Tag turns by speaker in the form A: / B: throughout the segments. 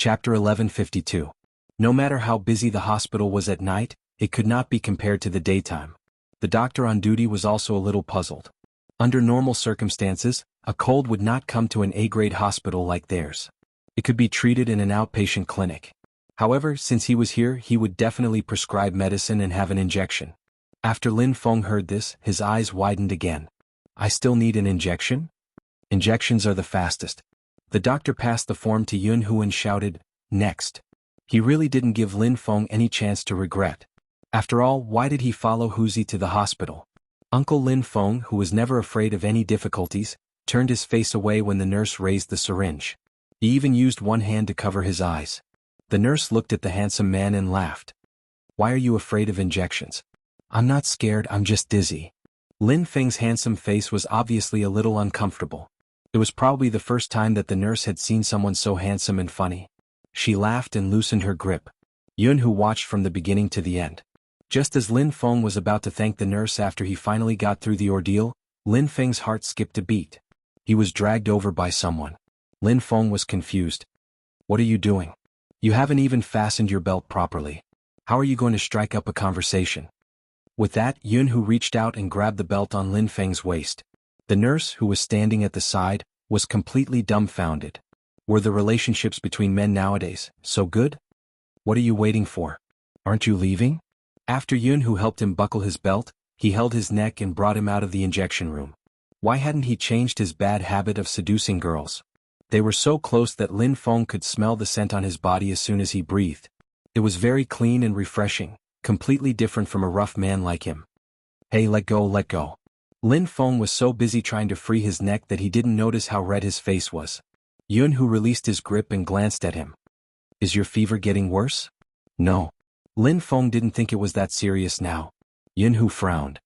A: Chapter 1152. No matter how busy the hospital was at night, it could not be compared to the daytime. The doctor on duty was also a little puzzled. Under normal circumstances, a cold would not come to an A-grade hospital like theirs. It could be treated in an outpatient clinic. However, since he was here, he would definitely prescribe medicine and have an injection. After Lin Feng heard this, his eyes widened again. I still need an injection? Injections are the fastest. The doctor passed the form to Xuanhu and shouted, "Next." He really didn't give Lin Feng any chance to regret. After all, why did he follow Huzi to the hospital? Uncle Lin Feng, who was never afraid of any difficulties, turned his face away when the nurse raised the syringe. He even used one hand to cover his eyes. The nurse looked at the handsome man and laughed. Why are you afraid of injections? I'm not scared, I'm just dizzy. Lin Feng's handsome face was obviously a little uncomfortable. It was probably the first time that the nurse had seen someone so handsome and funny. She laughed and loosened her grip. Xuanhu watched from the beginning to the end. Just as Lin Feng was about to thank the nurse after he finally got through the ordeal, Lin Feng's heart skipped a beat. He was dragged over by someone. Lin Feng was confused. What are you doing? You haven't even fastened your belt properly. How are you going to strike up a conversation? With that, Xuanhu reached out and grabbed the belt on Lin Feng's waist. The nurse, who was standing at the side, was completely dumbfounded. Were the relationships between men nowadays so good? What are you waiting for? Aren't you leaving? After Xuanhu helped him buckle his belt, he held his neck and brought him out of the injection room. Why hadn't he changed his bad habit of seducing girls? They were so close that Lin Feng could smell the scent on his body as soon as he breathed. It was very clean and refreshing, completely different from a rough man like him. Hey, let go, let go. Lin Feng was so busy trying to free his neck that he didn't notice how red his face was. Xuanhu released his grip and glanced at him. Is your fever getting worse? No. Lin Feng didn't think it was that serious now. Xuanhu frowned.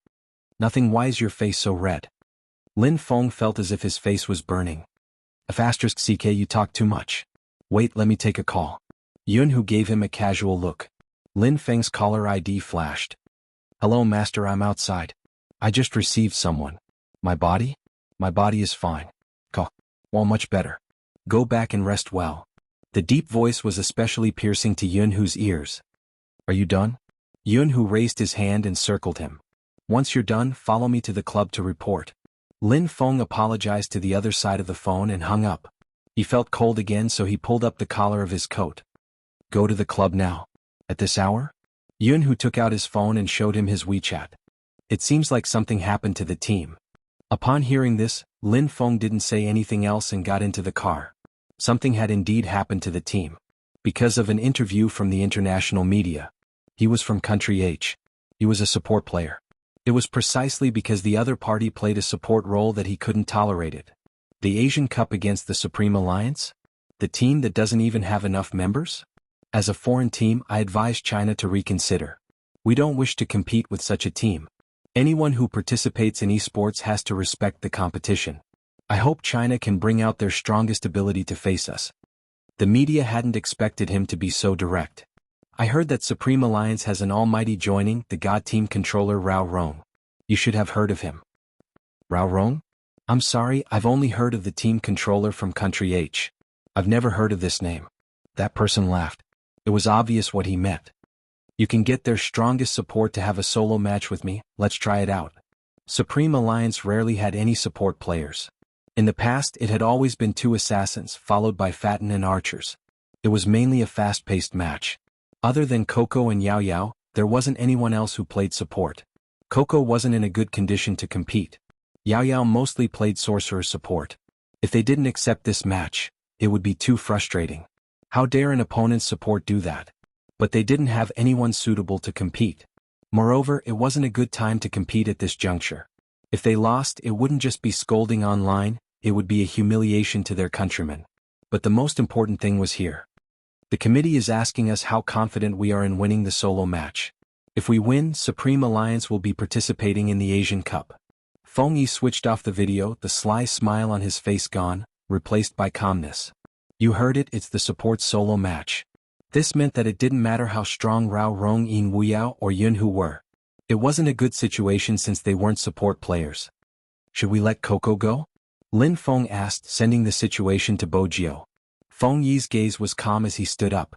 A: Nothing, why is your face so red? Lin Feng felt as if his face was burning. *CK, you talk too much. Wait, let me take a call. Xuanhu gave him a casual look. Lin Feng's caller ID flashed. Hello master, I'm outside. I just received someone. My body? My body is fine. Well, much better. Go back and rest well. The deep voice was especially piercing to Xuanhu's ears. Are you done? Xuanhu raised his hand and circled him. Once you're done, follow me to the club to report. Lin Feng apologized to the other side of the phone and hung up. He felt cold again, so he pulled up the collar of his coat. Go to the club now. At this hour? Xuanhu took out his phone and showed him his WeChat. It seems like something happened to the team. Upon hearing this, Lin Feng didn't say anything else and got into the car. Something had indeed happened to the team. Because of an interview from the international media. He was from Country H. He was a support player. It was precisely because the other party played a support role that he couldn't tolerate it. The Asian Cup against the Supreme Alliance? The team that doesn't even have enough members? As a foreign team, I advise China to reconsider. We don't wish to compete with such a team. Anyone who participates in esports has to respect the competition. I hope China can bring out their strongest ability to face us. The media hadn't expected him to be so direct. I heard that Supreme Alliance has an almighty joining, the God Team controller Rao Rong. You should have heard of him. Rao Rong? I'm sorry, I've only heard of the team controller from Country H. I've never heard of this name. That person laughed. It was obvious what he meant. You can get their strongest support to have a solo match with me, let's try it out. Supreme Alliance rarely had any support players. In the past, it had always been 2 assassins, followed by Fatten and archers. It was mainly a fast-paced match. Other than Coco and Yao Yao, there wasn't anyone else who played support. Coco wasn't in a good condition to compete. Yao Yao mostly played sorcerer support. If they didn't accept this match, it would be too frustrating. How dare an opponent's support do that? But they didn't have anyone suitable to compete. Moreover, it wasn't a good time to compete at this juncture. If they lost, it wouldn't just be scolding online, it would be a humiliation to their countrymen. But the most important thing was here. The committee is asking us how confident we are in winning the solo match. If we win, Supreme Alliance will be participating in the Asian Cup. Feng Yi switched off the video, the sly smile on his face gone, replaced by calmness. You heard it, it's the support solo match. This meant that it didn't matter how strong Rao Rong, Yin Wuyao, or Xuanhu were. It wasn't a good situation since they weren't support players. Should we let Coco go? Lin Feng asked, sending the situation to Bojio. Feng Yi's gaze was calm as he stood up.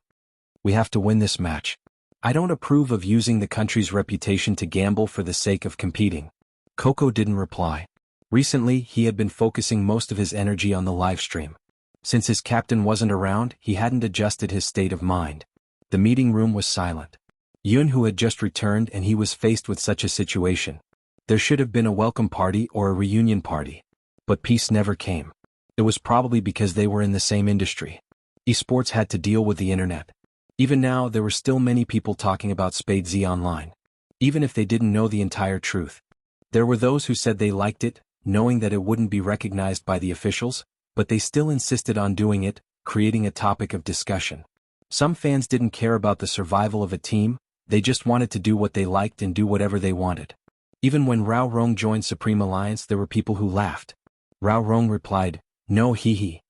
A: We have to win this match. I don't approve of using the country's reputation to gamble for the sake of competing. Coco didn't reply. Recently, he had been focusing most of his energy on the livestream. Since his captain wasn't around, he hadn't adjusted his state of mind. The meeting room was silent. Xuanhu had just returned and he was faced with such a situation. There should have been a welcome party or a reunion party. But peace never came. It was probably because they were in the same industry. Esports had to deal with the internet. Even now, there were still many people talking about Spade Z online. Even if they didn't know the entire truth. There were those who said they liked it, knowing that it wouldn't be recognized by the officials, but they still insisted on doing it, creating a topic of discussion. Some fans didn't care about the survival of a team, they just wanted to do what they liked and do whatever they wanted. Even when Rao Rong joined Supreme Alliance, there were people who laughed. Rao Rong replied, "No, hee."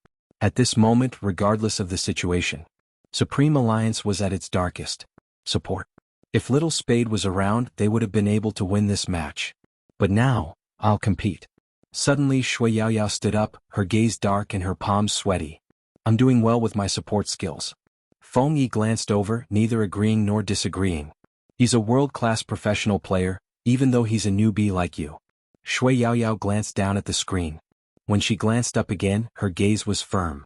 A: At this moment, regardless of the situation, Supreme Alliance was at its darkest. Support. If Little Spade was around, they would have been able to win this match. But now, I'll compete. Suddenly Shui Yaoyao stood up, her gaze dark and her palms sweaty. I'm doing well with my support skills. Feng Yi glanced over, neither agreeing nor disagreeing. He's a world-class professional player, even though he's a newbie like you. Shui Yaoyao glanced down at the screen. When she glanced up again, her gaze was firm.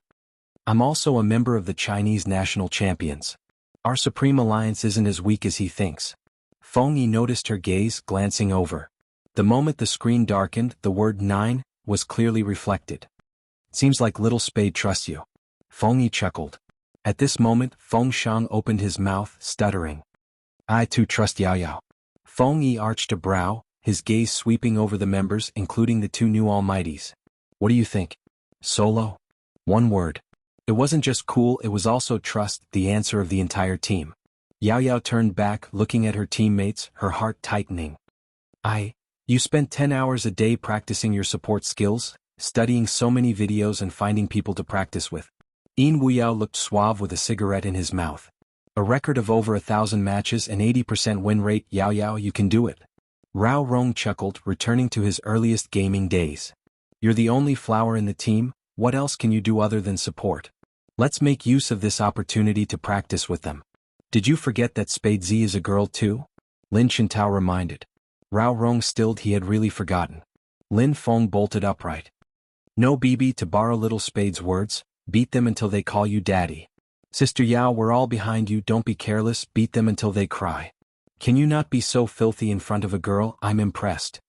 A: I'm also a member of the Chinese national champions. Our Supreme Alliance isn't as weak as he thinks. Feng Yi noticed her gaze, glancing over. The moment the screen darkened, the word 9 was clearly reflected. Seems like Little Spade trusts you. Feng Yi chuckled. At this moment, Feng Shang opened his mouth, stuttering. I too trust Yaoyao. Feng Yi arched a brow, his gaze sweeping over the members, including the two new almighties. What do you think? Solo? One word. It wasn't just cool, it was also trust, the answer of the entire team. Yaoyao turned back, looking at her teammates, her heart tightening. You spent 10 hours a day practicing your support skills, studying so many videos and finding people to practice with. Yin Wuyao looked suave with a cigarette in his mouth. A record of over 1,000 matches and 80% win rate. Yaoyao, you can do it. Rao Rong chuckled, returning to his earliest gaming days. You're the only flower in the team, what else can you do other than support? Let's make use of this opportunity to practice with them. Did you forget that Spade Z is a girl too? Lin Chintao reminded. Rao Rong stilled, he had really forgotten. Lin Feng bolted upright. No, Bibi, to borrow Little Spade's words, beat them until they call you daddy. Sister Yao, we're all behind you, don't be careless, beat them until they cry. Can you not be so filthy in front of a girl? I'm impressed.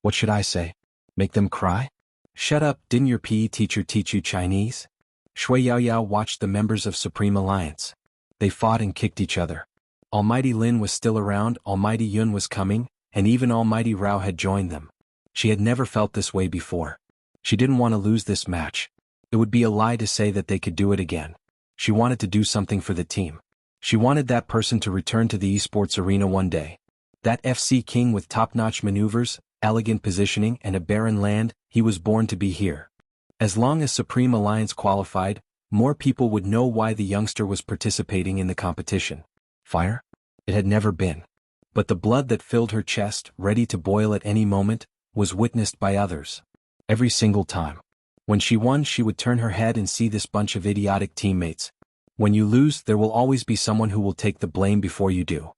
A: What should I say? Make them cry? Shut up, didn't your PE teacher teach you Chinese? Shui Yaoyao watched the members of Supreme Alliance. They fought and kicked each other. Almighty Lin was still around, Almighty Yun was coming, and even Almighty Rao had joined them. She had never felt this way before. She didn't want to lose this match. It would be a lie to say that they could do it again. She wanted to do something for the team. She wanted that person to return to the esports arena one day. That FC king with top-notch maneuvers, elegant positioning and a barren land, he was born to be here. As long as Supreme Alliance qualified, more people would know why the youngster was participating in the competition. Fire? It had never been. But the blood that filled her chest, ready to boil at any moment, was witnessed by others. Every single time. When she won, she would turn her head and see this bunch of idiotic teammates. When you lose, there will always be someone who will take the blame before you do.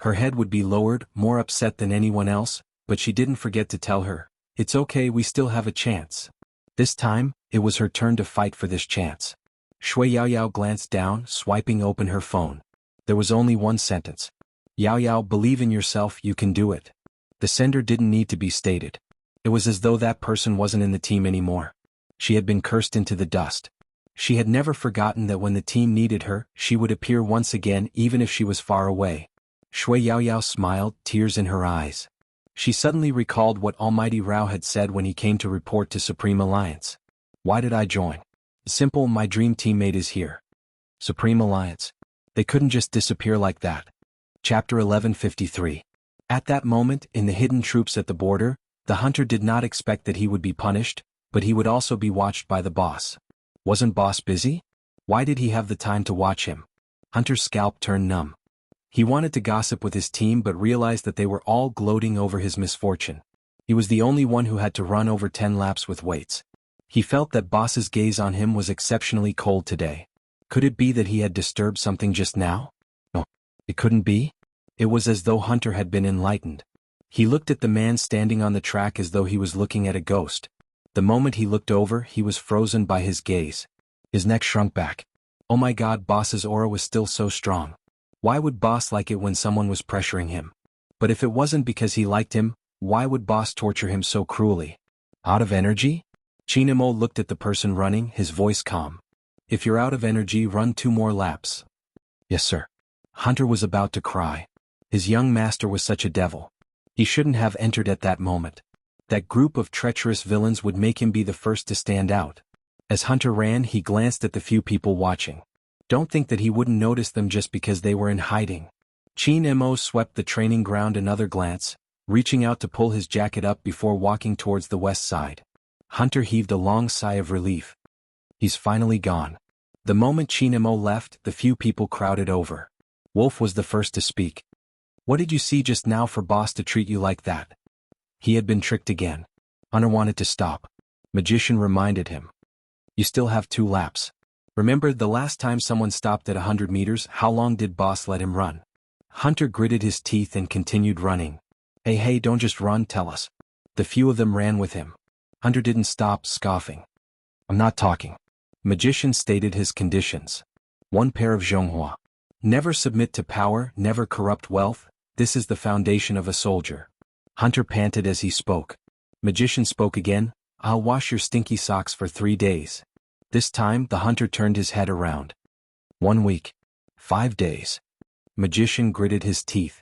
A: Her head would be lowered, more upset than anyone else, but she didn't forget to tell her, it's okay, we still have a chance. This time, it was her turn to fight for this chance. Shui Yaoyao glanced down, swiping open her phone. There was only one sentence. Yaoyao, believe in yourself, you can do it. The sender didn't need to be stated. It was as though that person wasn't in the team anymore. She had been cursed into the dust. She had never forgotten that when the team needed her, she would appear once again even if she was far away. Shui Yaoyao smiled, tears in her eyes. She suddenly recalled what Almighty Rao had said when he came to report to Supreme Alliance. Why did I join? Simple, my dream teammate is here. Supreme Alliance. They couldn't just disappear like that. Chapter 1153. At that moment, in the hidden troops at the border, the hunter did not expect that he would be punished, but he would also be watched by the boss. Wasn't boss busy? Why did he have the time to watch him? Hunter's scalp turned numb. He wanted to gossip with his team but realized that they were all gloating over his misfortune. He was the only one who had to run over 10 laps with weights. He felt that boss's gaze on him was exceptionally cold today. Could it be that he had disturbed something just now? No, it couldn't be. It was as though Hunter had been enlightened. He looked at the man standing on the track as though he was looking at a ghost. The moment he looked over, he was frozen by his gaze. His neck shrunk back. Oh my God, Boss's aura was still so strong. Why would Boss like it when someone was pressuring him? But if it wasn't because he liked him, why would Boss torture him so cruelly? Out of energy? Chinamo looked at the person running, his voice calm. If you're out of energy, run 2 more laps. Yes, sir. Hunter was about to cry. His young master was such a devil. He shouldn't have entered at that moment. That group of treacherous villains would make him be the first to stand out. As Hunter ran, he glanced at the few people watching. Don't think that he wouldn't notice them just because they were in hiding. Chinamo swept the training ground another glance, reaching out to pull his jacket up before walking towards the west side. Hunter heaved a long sigh of relief. He's finally gone. The moment Chinamo left, the few people crowded over. Wolf was the first to speak. What did you see just now for Boss to treat you like that? He had been tricked again. Hunter wanted to stop. Magician reminded him. You still have 2 laps. Remember the last time someone stopped at 100 meters, how long did Boss let him run? Hunter gritted his teeth and continued running. Hey, don't just run, tell us. The few of them ran with him. Hunter didn't stop, scoffing. I'm not talking. Magician stated his conditions. 1 pair of xuanhuan. Never submit to power, never corrupt wealth. This is the foundation of a soldier. Hunter panted as he spoke. Magician spoke again. I'll wash your stinky socks for 3 days. This time, the hunter turned his head around. 1 week. 5 days. Magician gritted his teeth.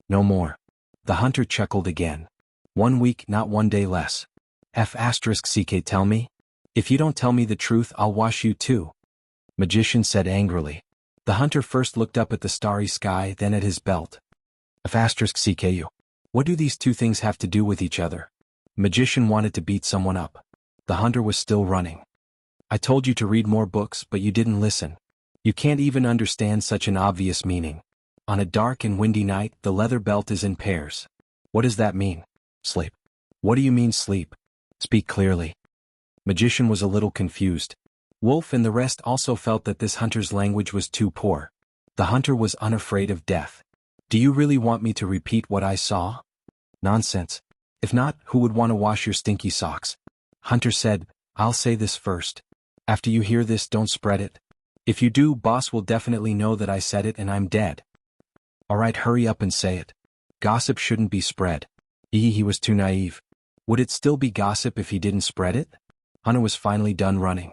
A: No more. The hunter chuckled again. 1 week, not 1 day less. *ck tell me? If you don't tell me the truth, I'll wash you too. Magician said angrily. The hunter first looked up at the starry sky, then at his belt. *ck. What do these 2 things have to do with each other? Magician wanted to beat someone up. The hunter was still running. I told you to read more books, but you didn't listen. You can't even understand such an obvious meaning. On a dark and windy night, the leather belt is in pairs. What does that mean? Sleep. What do you mean sleep? Speak clearly. Magician was a little confused. Wolf and the rest also felt that this hunter's language was too poor. The hunter was unafraid of death. Do you really want me to repeat what I saw? Nonsense. If not, who would want to wash your stinky socks? Hunter said, I'll say this first. After you hear this, don't spread it. If you do, Boss will definitely know that I said it and I'm dead. Alright, hurry up and say it. Gossip shouldn't be spread. He was too naive. Would it still be gossip if he didn't spread it? Hunter was finally done running.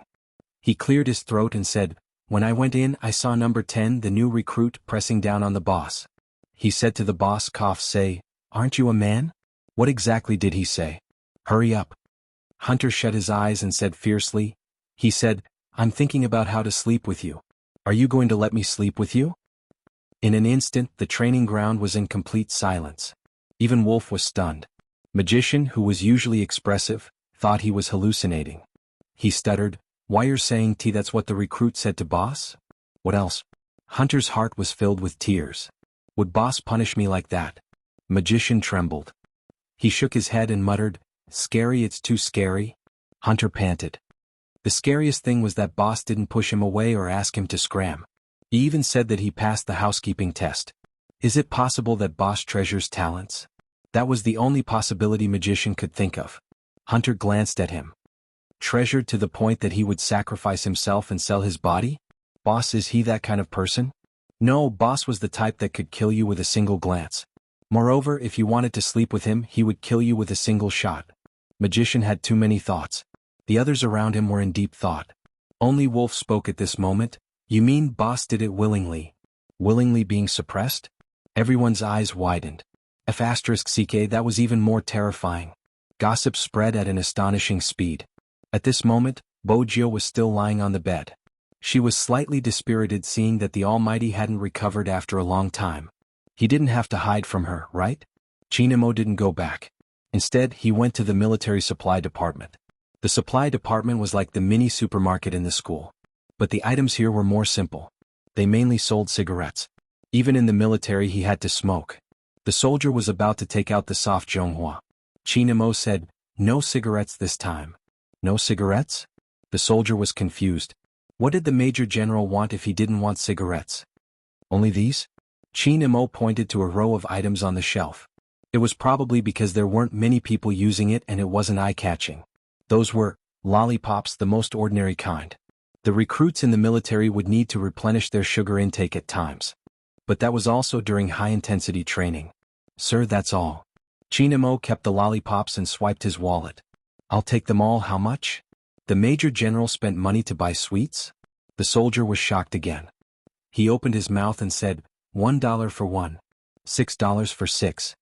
A: He cleared his throat and said, When I went in, I saw number 10, the new recruit, pressing down on the boss. He said to the boss, say, Aren't you a man? What exactly did he say? Hurry up. Hunter shut his eyes and said fiercely, He said, I'm thinking about how to sleep with you. Are you going to let me sleep with you? In an instant, the training ground was in complete silence. Even Wolf was stunned. Magician, who was usually expressive, thought he was hallucinating. He stuttered, Why you're saying that's what the recruit said to Boss? What else? Hunter's heart was filled with tears. Would Boss punish me like that? Magician trembled. He shook his head and muttered, Scary, it's too scary. Hunter panted. The scariest thing was that Boss didn't push him away or ask him to scram. He even said that he passed the housekeeping test. Is it possible that Boss treasures talents? That was the only possibility Magician could think of. Hunter glanced at him. Treasured to the point that he would sacrifice himself and sell his body? Boss, is he that kind of person? No, Boss was the type that could kill you with a single glance. Moreover, if you wanted to sleep with him, he would kill you with a single shot. Magician had too many thoughts. The others around him were in deep thought. Only Wolf spoke at this moment. You mean Boss did it willingly? Willingly being suppressed? Everyone's eyes widened. *ck, that was even more terrifying. Gossip spread at an astonishing speed. At this moment, Bojio was still lying on the bed. She was slightly dispirited seeing that the Almighty hadn't recovered after a long time. He didn't have to hide from her, right? Chinamo didn't go back. Instead, he went to the military supply department. The supply department was like the mini supermarket in the school. But the items here were more simple. They mainly sold cigarettes. Even in the military he had to smoke. The soldier was about to take out the soft xuanhuan. Chinamo said, No cigarettes this time. No cigarettes? The soldier was confused. What did the Major General want if he didn't want cigarettes? Only these? Qin Mo pointed to a row of items on the shelf. It was probably because there weren't many people using it and it wasn't eye-catching. Those were lollipops, the most ordinary kind. The recruits in the military would need to replenish their sugar intake at times. But that was also during high-intensity training. Sir, that's all. Qin Mo kept the lollipops and swiped his wallet. I'll take them all. How much? The Major General spent money to buy sweets? The soldier was shocked again. He opened his mouth and said, $1 for one. $6 for six.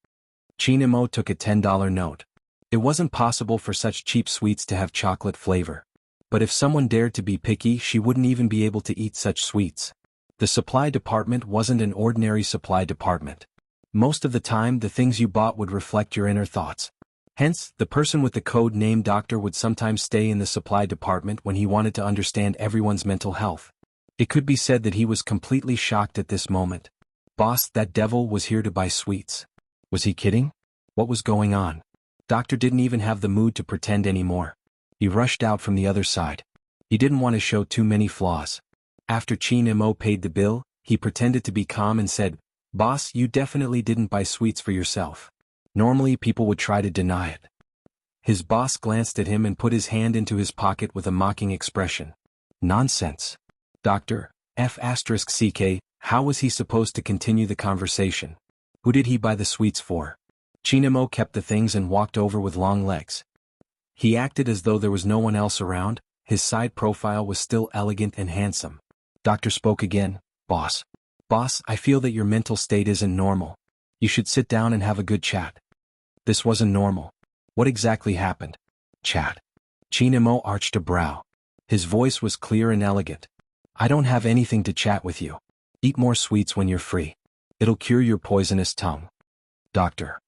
A: Qin Mo took a $10 note. It wasn't possible for such cheap sweets to have chocolate flavor. But if someone dared to be picky, she wouldn't even be able to eat such sweets. The supply department wasn't an ordinary supply department. Most of the time, the things you bought would reflect your inner thoughts. Hence, the person with the code name doctor would sometimes stay in the supply department when he wanted to understand everyone's mental health. It could be said that he was completely shocked at this moment. Boss, that devil was here to buy sweets. Was he kidding? What was going on? Doctor didn't even have the mood to pretend anymore. He rushed out from the other side. He didn't want to show too many flaws. After Qin Mo paid the bill, he pretended to be calm and said, Boss, you definitely didn't buy sweets for yourself. Normally people would try to deny it. His boss glanced at him and put his hand into his pocket with a mocking expression. Nonsense. Doctor, F***CK, how was he supposed to continue the conversation? Who did he buy the sweets for? Qin Mo kept the things and walked over with long legs. He acted as though there was no one else around. His side profile was still elegant and handsome. Doctor spoke again. Boss, I feel that your mental state isn't normal. You should sit down and have a good chat. This wasn't normal. What exactly happened? Chat. Qin Mo arched a brow. His voice was clear and elegant. I don't have anything to chat with you. Eat more sweets when you're free. It'll cure your poisonous tongue. Doctor.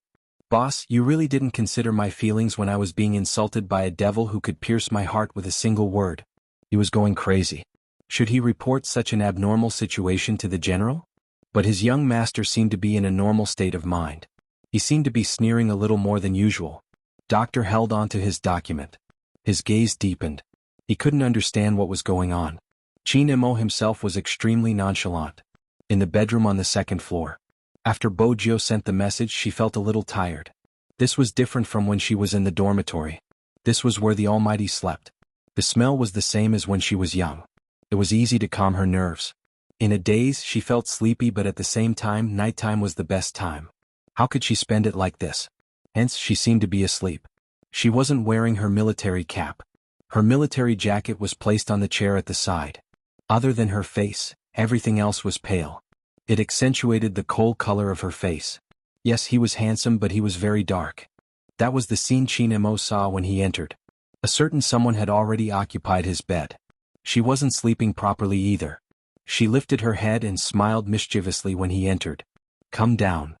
A: Boss, you really didn't consider my feelings when I was being insulted by a devil who could pierce my heart with a single word. He was going crazy. Should he report such an abnormal situation to the general? But his young master seemed to be in a normal state of mind. He seemed to be sneering a little more than usual. Doctor held on to his document. His gaze deepened. He couldn't understand what was going on. Qin Mo himself was extremely nonchalant. In the bedroom on the second floor. After Bojio sent the message, she felt a little tired. This was different from when she was in the dormitory. This was where the Almighty slept. The smell was the same as when she was young. It was easy to calm her nerves. In a daze, she felt sleepy, but at the same time, nighttime was the best time. How could she spend it like this? Hence, she seemed to be asleep. She wasn't wearing her military cap. Her military jacket was placed on the chair at the side. Other than her face, everything else was pale. It accentuated the coal color of her face. Yes, he was handsome, but he was very dark. That was the scene Qin Mo saw when he entered. A certain someone had already occupied his bed. She wasn't sleeping properly either. She lifted her head and smiled mischievously when he entered. Come down.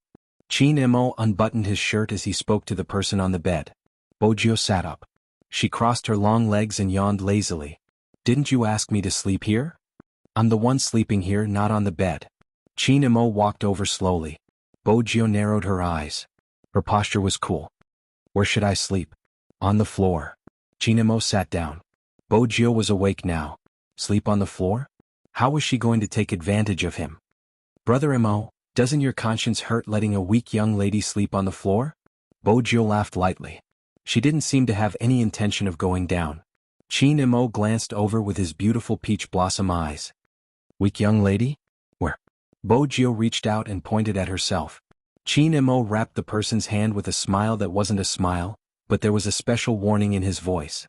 A: Qin Mo unbuttoned his shirt as he spoke to the person on the bed. Bojio sat up. She crossed her long legs and yawned lazily. Didn't you ask me to sleep here? I'm the one sleeping here, not on the bed. Qin Mo walked over slowly. Bojio narrowed her eyes. Her posture was cool. Where should I sleep? On the floor. Qin Mo sat down. Bojio was awake now. Sleep on the floor? How was she going to take advantage of him? Brother Mo, doesn't your conscience hurt letting a weak young lady sleep on the floor? Bojio laughed lightly. She didn't seem to have any intention of going down. Qin Mo glanced over with his beautiful peach blossom eyes. Weak young lady? Where? Bojio reached out and pointed at herself. Qin Mo wrapped the person's hand with a smile that wasn't a smile, but there was a special warning in his voice.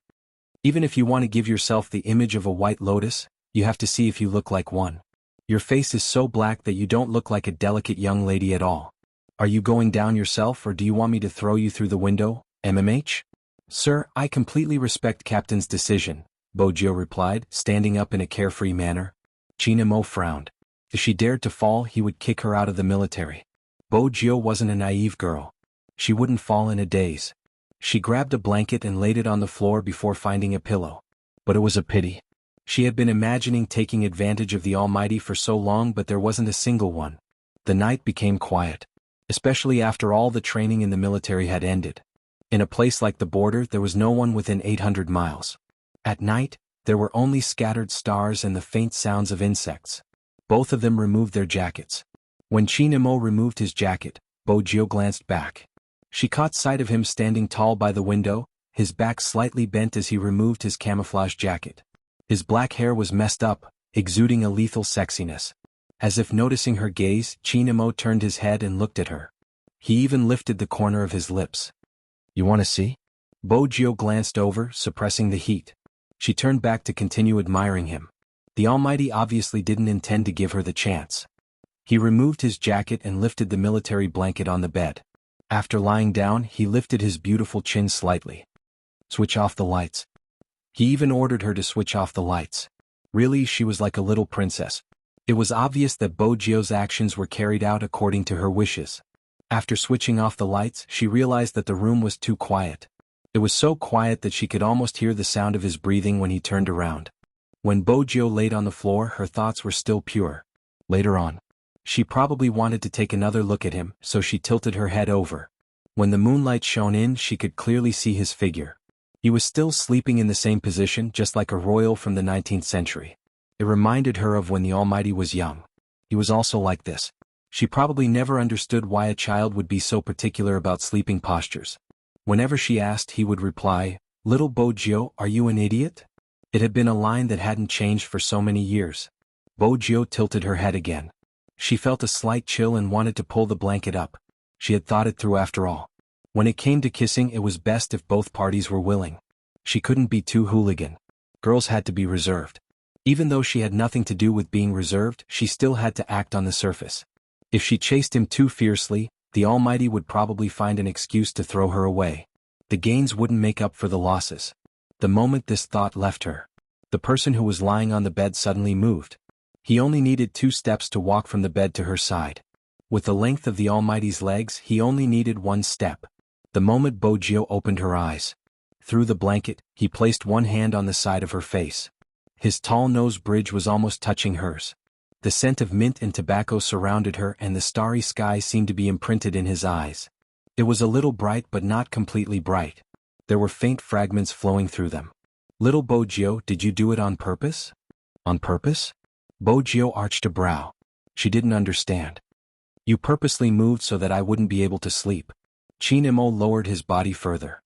A: Even if you want to give yourself the image of a white lotus, you have to see if you look like one. Your face is so black that you don't look like a delicate young lady at all. Are you going down yourself, or do you want me to throw you through the window, MMH? Sir, I completely respect Captain's decision, Bojio replied, standing up in a carefree manner. Qin Mo frowned. If she dared to fall, he would kick her out of the military. Bojio wasn't a naive girl. She wouldn't fall in a daze. She grabbed a blanket and laid it on the floor before finding a pillow. But it was a pity. She had been imagining taking advantage of the Almighty for so long, but there wasn't a single one. The night became quiet. Especially after all the training in the military had ended. In a place like the border, there was no one within 800 miles. At night, There were only scattered stars and the faint sounds of insects. Both of them removed their jackets. When Chinemo removed his jacket, Bojio glanced back. She caught sight of him standing tall by the window, his back slightly bent as he removed his camouflage jacket. His black hair was messed up, exuding a lethal sexiness. As if noticing her gaze, Chinemo turned his head and looked at her. He even lifted the corner of his lips. "You want to see?" Bojio glanced over, suppressing the heat. She turned back to continue admiring him. The Almighty obviously didn't intend to give her the chance. He removed his jacket and lifted the military blanket on the bed. After lying down, he lifted his beautiful chin slightly. "Switch off the lights." He even ordered her to switch off the lights. Really, she was like a little princess. It was obvious that Bojio's actions were carried out according to her wishes. After switching off the lights, she realized that the room was too quiet. It was so quiet that she could almost hear the sound of his breathing when he turned around. When Bojio laid on the floor, her thoughts were still pure. Later on, she probably wanted to take another look at him, so she tilted her head over. When the moonlight shone in, she could clearly see his figure. He was still sleeping in the same position, just like a royal from the 19th century. It reminded her of when the Almighty was young. He was also like this. She probably never understood why a child would be so particular about sleeping postures. Whenever she asked, he would reply, "Little Bojio, are you an idiot?" It had been a line that hadn't changed for so many years. Bojio tilted her head again. She felt a slight chill and wanted to pull the blanket up. She had thought it through after all. When it came to kissing, it was best if both parties were willing. She couldn't be too hooligan. Girls had to be reserved. Even though she had nothing to do with being reserved, she still had to act on the surface. If she chased him too fiercely, the Almighty would probably find an excuse to throw her away. The gains wouldn't make up for the losses. The moment this thought left her, the person who was lying on the bed suddenly moved. He only needed 2 steps to walk from the bed to her side. With the length of the Almighty's legs, he only needed 1 step. The moment Bojio opened her eyes. Through the blanket, he placed one hand on the side of her face. His tall nose bridge was almost touching hers. The scent of mint and tobacco surrounded her, and the starry sky seemed to be imprinted in his eyes. It was a little bright but not completely bright. There were faint fragments flowing through them. "Little Bojio, did you do it on purpose?" "On purpose?" Bojio arched a brow. She didn't understand. "You purposely moved so that I wouldn't be able to sleep." Chinemo lowered his body further.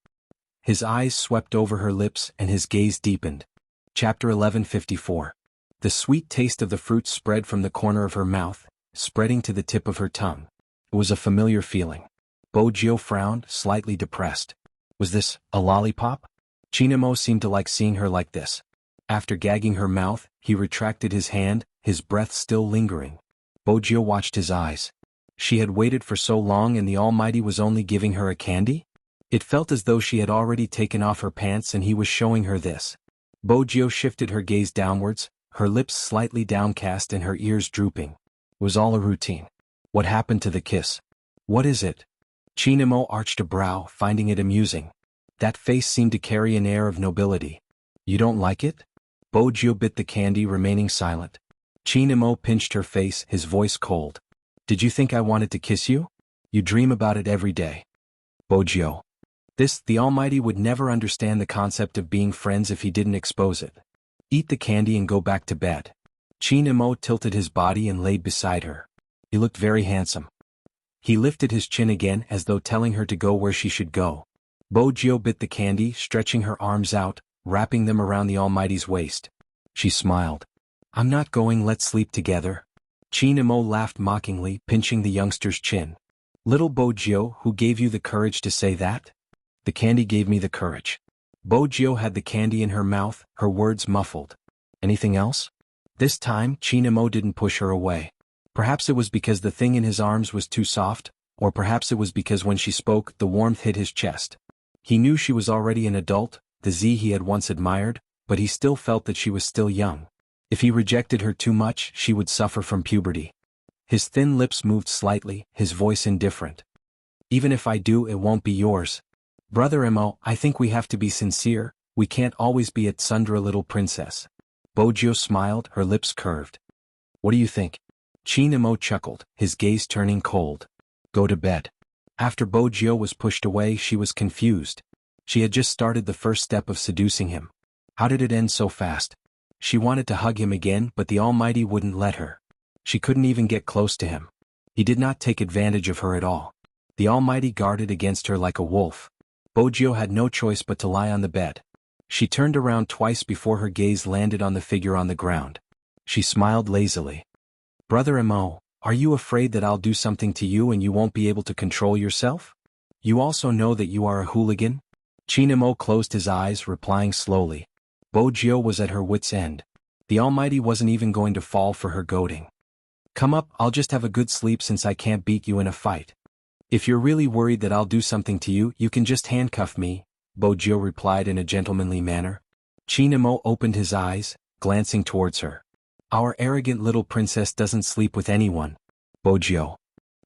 A: His eyes swept over her lips and his gaze deepened. Chapter 1154. The sweet taste of the fruit spread from the corner of her mouth, spreading to the tip of her tongue. It was a familiar feeling. Bojio frowned, slightly depressed. Was this a lollipop? Chinemo seemed to like seeing her like this. After gagging her mouth, he retracted his hand, his breath still lingering. Bojio watched his eyes. She had waited for so long and the Almighty was only giving her a candy? It felt as though she had already taken off her pants and he was showing her this. Bojio shifted her gaze downwards, her lips slightly downcast and her ears drooping. It was all a routine. What happened to the kiss? What is it? Chinemo arched a brow, finding it amusing. That face seemed to carry an air of nobility. You don't like it? Bojio bit the candy, remaining silent. Chinemo pinched her face, his voice cold. Did you think I wanted to kiss you? You dream about it every day. Bojio. The Almighty would never understand the concept of being friends if he didn't expose it. Eat the candy and go back to bed. Chinemo tilted his body and laid beside her. He looked very handsome. He lifted his chin again as though telling her to go where she should go. Bojio bit the candy, stretching her arms out, wrapping them around the Almighty's waist. She smiled. I'm not going, let's sleep together. Chinemo laughed mockingly, pinching the youngster's chin. Little Bojio, who gave you the courage to say that? The candy gave me the courage. Bojio had the candy in her mouth, her words muffled. Anything else? This time, Chinemo didn't push her away. Perhaps it was because the thing in his arms was too soft, or perhaps it was because when she spoke, the warmth hit his chest. He knew she was already an adult, the Z he had once admired, but he still felt that she was still young. If he rejected her too much, she would suffer from puberty. His thin lips moved slightly, his voice indifferent. Even if I do, it won't be yours. Brother Mo, I think we have to be sincere, we can't always be at Sundra, little princess. Bojio smiled, her lips curved. What do you think? Chinemo chuckled, his gaze turning cold. Go to bed. After Bojio was pushed away, she was confused. She had just started the first step of seducing him. How did it end so fast? She wanted to hug him again, but the Almighty wouldn't let her. She couldn't even get close to him. He did not take advantage of her at all. The Almighty guarded against her like a wolf. Bojiu had no choice but to lie on the bed. She turned around twice before her gaze landed on the figure on the ground. She smiled lazily. Brother Mo, are you afraid that I'll do something to you and you won't be able to control yourself? You also know that you are a hooligan? Mo closed his eyes, replying slowly. Bojiu was at her wit's end. The Almighty wasn't even going to fall for her goading. Come up, I'll just have a good sleep since I can't beat you in a fight. If you're really worried that I'll do something to you, you can just handcuff me, Bojiu replied in a gentlemanly manner. Mo opened his eyes, glancing towards her. Our arrogant little princess doesn't sleep with anyone, Bojiu.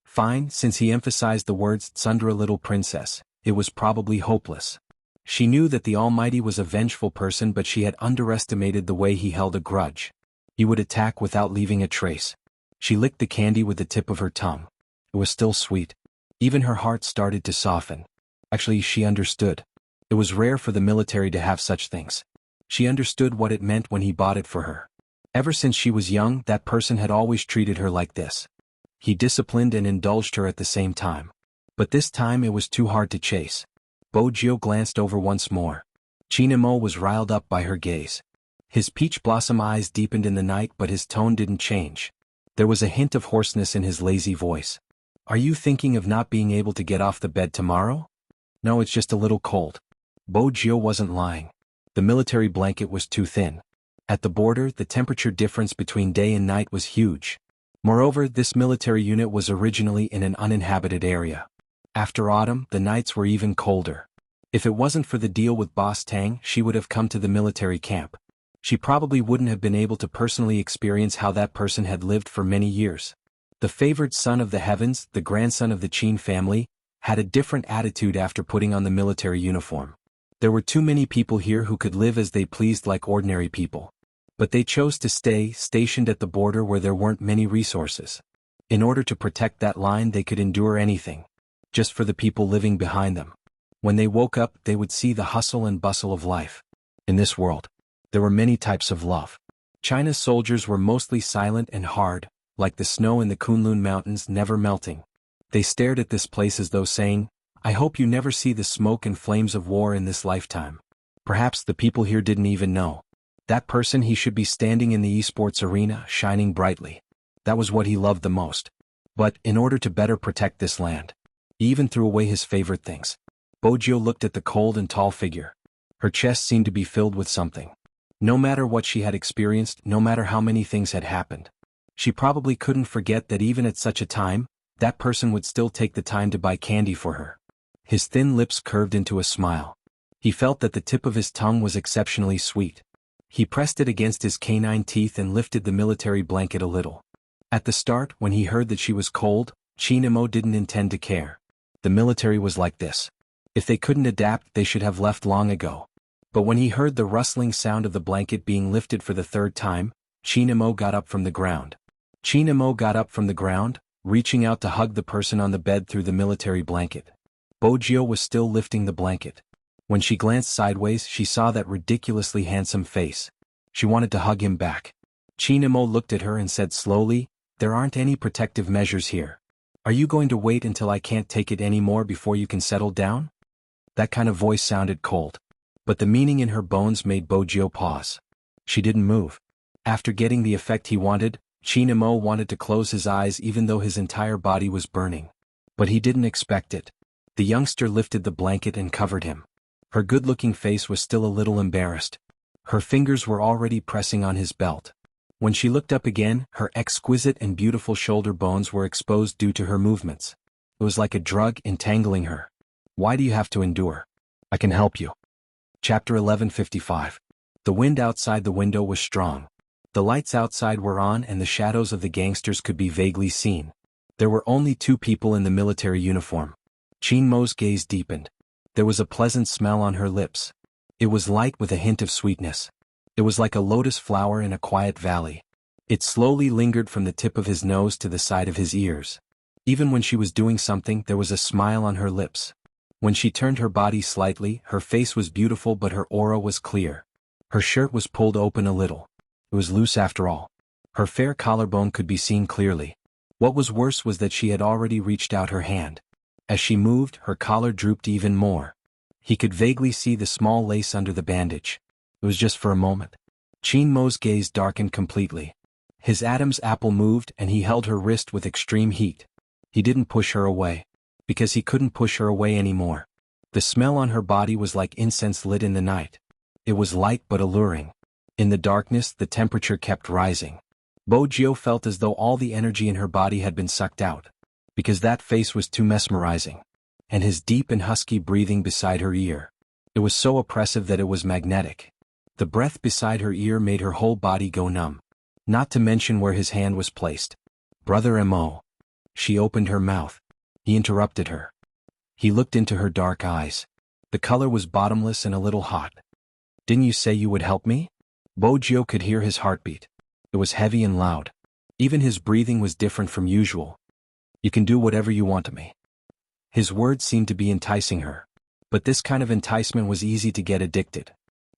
A: Fine, since he emphasized the words tsundra little princess, it was probably hopeless. She knew that the Almighty was a vengeful person, but she had underestimated the way he held a grudge. He would attack without leaving a trace. She licked the candy with the tip of her tongue. It was still sweet. Even her heart started to soften. Actually, she understood. It was rare for the military to have such things. She understood what it meant when he bought it for her. Ever since she was young, that person had always treated her like this. He disciplined and indulged her at the same time. But this time it was too hard to chase. Bojiu glanced over once more. Mo was riled up by her gaze. His peach blossom eyes deepened in the night, but his tone didn't change. There was a hint of hoarseness in his lazy voice. Are you thinking of not being able to get off the bed tomorrow? No, it's just a little cold. Bojiu wasn't lying. The military blanket was too thin. At the border, the temperature difference between day and night was huge. Moreover, this military unit was originally in an uninhabited area. After autumn, the nights were even colder. If it wasn't for the deal with Boss Tang, she would have come to the military camp. She probably wouldn't have been able to personally experience how that person had lived for many years. The favored son of the heavens, the grandson of the Qin family, had a different attitude after putting on the military uniform. There were too many people here who could live as they pleased like ordinary people. But they chose to stay stationed at the border where there weren't many resources. In order to protect that line, they could endure anything. Just for the people living behind them. When they woke up, they would see the hustle and bustle of life. In this world, there were many types of love. China's soldiers were mostly silent and hard, like the snow in the Kunlun Mountains never melting. They stared at this place as though saying, I hope you never see the smoke and flames of war in this lifetime. Perhaps the people here didn't even know. That person, he should be standing in the esports arena, shining brightly. That was what he loved the most. But, in order to better protect this land, he even threw away his favorite things. Bojiu looked at the cold and tall figure. Her chest seemed to be filled with something. No matter what she had experienced, no matter how many things had happened, she probably couldn't forget that even at such a time, that person would still take the time to buy candy for her. His thin lips curved into a smile. He felt that the tip of his tongue was exceptionally sweet. He pressed it against his canine teeth and lifted the military blanket a little. At the start, when he heard that she was cold, Mo didn't intend to care. The military was like this. If they couldn't adapt, they should have left long ago. But when he heard the rustling sound of the blanket being lifted for the third time, Mo got up from the ground. Mo got up from the ground, reaching out to hug the person on the bed through the military blanket. Bojiu was still lifting the blanket. When she glanced sideways, she saw that ridiculously handsome face. She wanted to hug him back. Mo looked at her and said slowly, There aren't any protective measures here. Are you going to wait until I can't take it anymore before you can settle down? That kind of voice sounded cold. But the meaning in her bones made Bojiu pause. She didn't move. After getting the effect he wanted, Mo wanted to close his eyes even though his entire body was burning. But he didn't expect it. The youngster lifted the blanket and covered him. Her good-looking face was still a little embarrassed. Her fingers were already pressing on his belt. When she looked up again, her exquisite and beautiful shoulder bones were exposed due to her movements. It was like a drug entangling her. Why do you have to endure? I can help you. Chapter 1155. The wind outside the window was strong. The lights outside were on and the shadows of the gangsters could be vaguely seen. There were only two people in the military uniform. Mo's gaze deepened. There was a pleasant smell on her lips. It was light with a hint of sweetness. It was like a lotus flower in a quiet valley. It slowly lingered from the tip of his nose to the side of his ears. Even when she was doing something, there was a smile on her lips. When she turned her body slightly, her face was beautiful but her aura was clear. Her shirt was pulled open a little. It was loose after all. Her fair collarbone could be seen clearly. What was worse was that she had already reached out her hand. As she moved, her collar drooped even more. He could vaguely see the small lace under the bandage. It was just for a moment. Qin Mo's gaze darkened completely. His Adam's apple moved and he held her wrist with extreme heat. He didn't push her away. Because he couldn't push her away anymore. The smell on her body was like incense lit in the night. It was light but alluring. In the darkness, the temperature kept rising. Bojio felt as though all the energy in her body had been sucked out. Because that face was too mesmerizing. And his deep and husky breathing beside her ear. It was so oppressive that it was magnetic. The breath beside her ear made her whole body go numb. Not to mention where his hand was placed. Brother Mo. She opened her mouth. He interrupted her. He looked into her dark eyes. The color was bottomless and a little hot. Didn't you say you would help me? Bojio could hear his heartbeat. It was heavy and loud. Even his breathing was different from usual. You can do whatever you want to me. His words seemed to be enticing her. But this kind of enticement was easy to get addicted.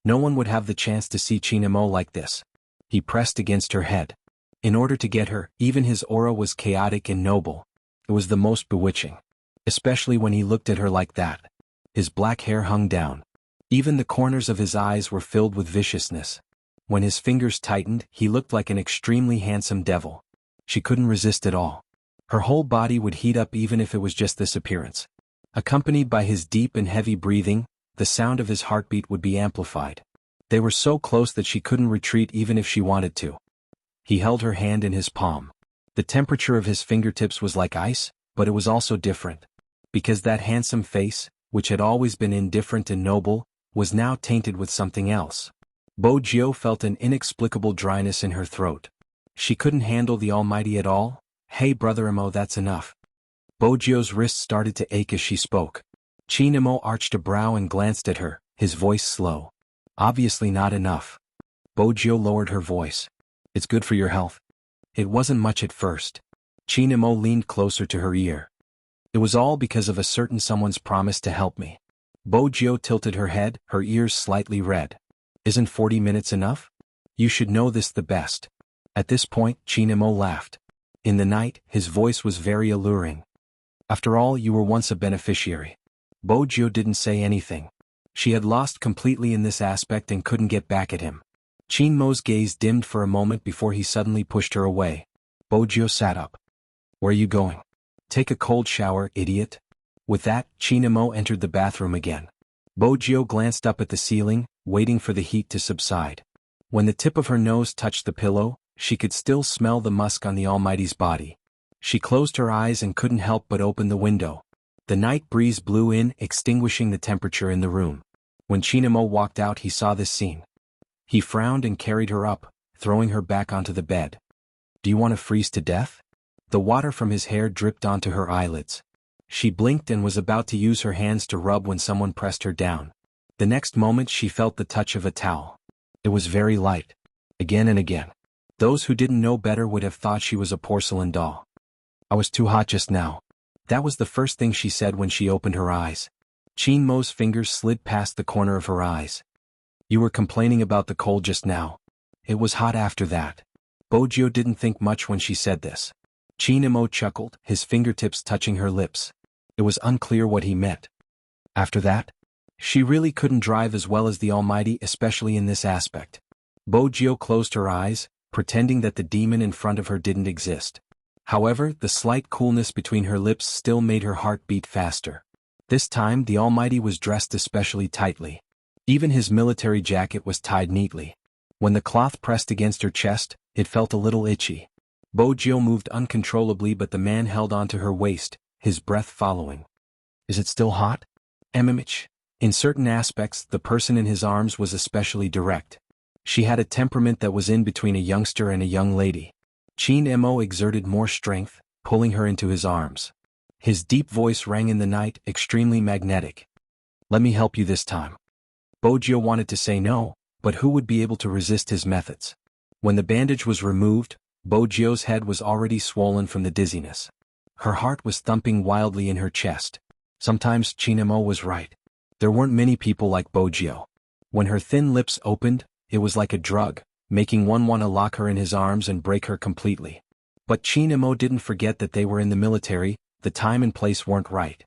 A: No one would have the chance to see Qin Mo like this. He pressed against her head. In order to get her, even his aura was chaotic and noble. It was the most bewitching. Especially when he looked at her like that. His black hair hung down. Even the corners of his eyes were filled with viciousness. When his fingers tightened, he looked like an extremely handsome devil. She couldn't resist at all. Her whole body would heat up even if it was just this appearance. Accompanied by his deep and heavy breathing, the sound of his heartbeat would be amplified. They were so close that she couldn't retreat even if she wanted to. He held her hand in his palm. The temperature of his fingertips was like ice, but it was also different. Because that handsome face, which had always been indifferent and noble, was now tainted with something else. Bojio felt an inexplicable dryness in her throat. She couldn't handle the Almighty at all. Hey Brother Mo, that's enough. Bojio's wrist started to ache as she spoke. Qin Mo arched a brow and glanced at her, his voice slow. Obviously not enough. Bojio lowered her voice. It's good for your health. It wasn't much at first. Qin Mo leaned closer to her ear. It was all because of a certain someone's promise to help me. Bojio tilted her head, her ears slightly red. Isn't 40 minutes enough? You should know this the best. At this point, Qin Mo laughed. In the night, his voice was very alluring. After all, you were once a beneficiary. Bojio didn't say anything. She had lost completely in this aspect and couldn't get back at him. Qin Mo's gaze dimmed for a moment before he suddenly pushed her away. Bojio sat up. Where are you going? Take a cold shower, idiot. With that, Qin Mo entered the bathroom again. Bojio glanced up at the ceiling, waiting for the heat to subside. When the tip of her nose touched the pillow, she could still smell the musk on the Almighty's body. She closed her eyes and couldn't help but open the window. The night breeze blew in, extinguishing the temperature in the room. When Qin Mo walked out, he saw this scene. He frowned and carried her up, throwing her back onto the bed. Do you want to freeze to death? The water from his hair dripped onto her eyelids. She blinked and was about to use her hands to rub when someone pressed her down. The next moment she felt the touch of a towel. It was very light. Again and again. Those who didn't know better would have thought she was a porcelain doll. I was too hot just now. That was the first thing she said when she opened her eyes. Qin Mo's fingers slid past the corner of her eyes. You were complaining about the cold just now. It was hot after that. Bojio didn't think much when she said this. Qin Mo chuckled, his fingertips touching her lips. It was unclear what he meant. After that? She really couldn't drive as well as the Almighty, especially in this aspect. Bojio closed her eyes, pretending that the demon in front of her didn't exist. However, the slight coolness between her lips still made her heart beat faster. This time the Almighty was dressed especially tightly. Even his military jacket was tied neatly. When the cloth pressed against her chest, it felt a little itchy. Bojio moved uncontrollably, but the man held onto her waist, his breath following. Is it still hot? MMH. In certain aspects, the person in his arms was especially direct. She had a temperament that was in between a youngster and a young lady. Qin Mo exerted more strength, pulling her into his arms. His deep voice rang in the night, extremely magnetic. Let me help you this time. Bojio wanted to say no, but who would be able to resist his methods? When the bandage was removed, Bojio's head was already swollen from the dizziness. Her heart was thumping wildly in her chest. Sometimes Qin Mo was right. There weren't many people like Bojio. When her thin lips opened, it was like a drug, making one want to lock her in his arms and break her completely. But Xianxia didn't forget that they were in the military, the time and place weren't right.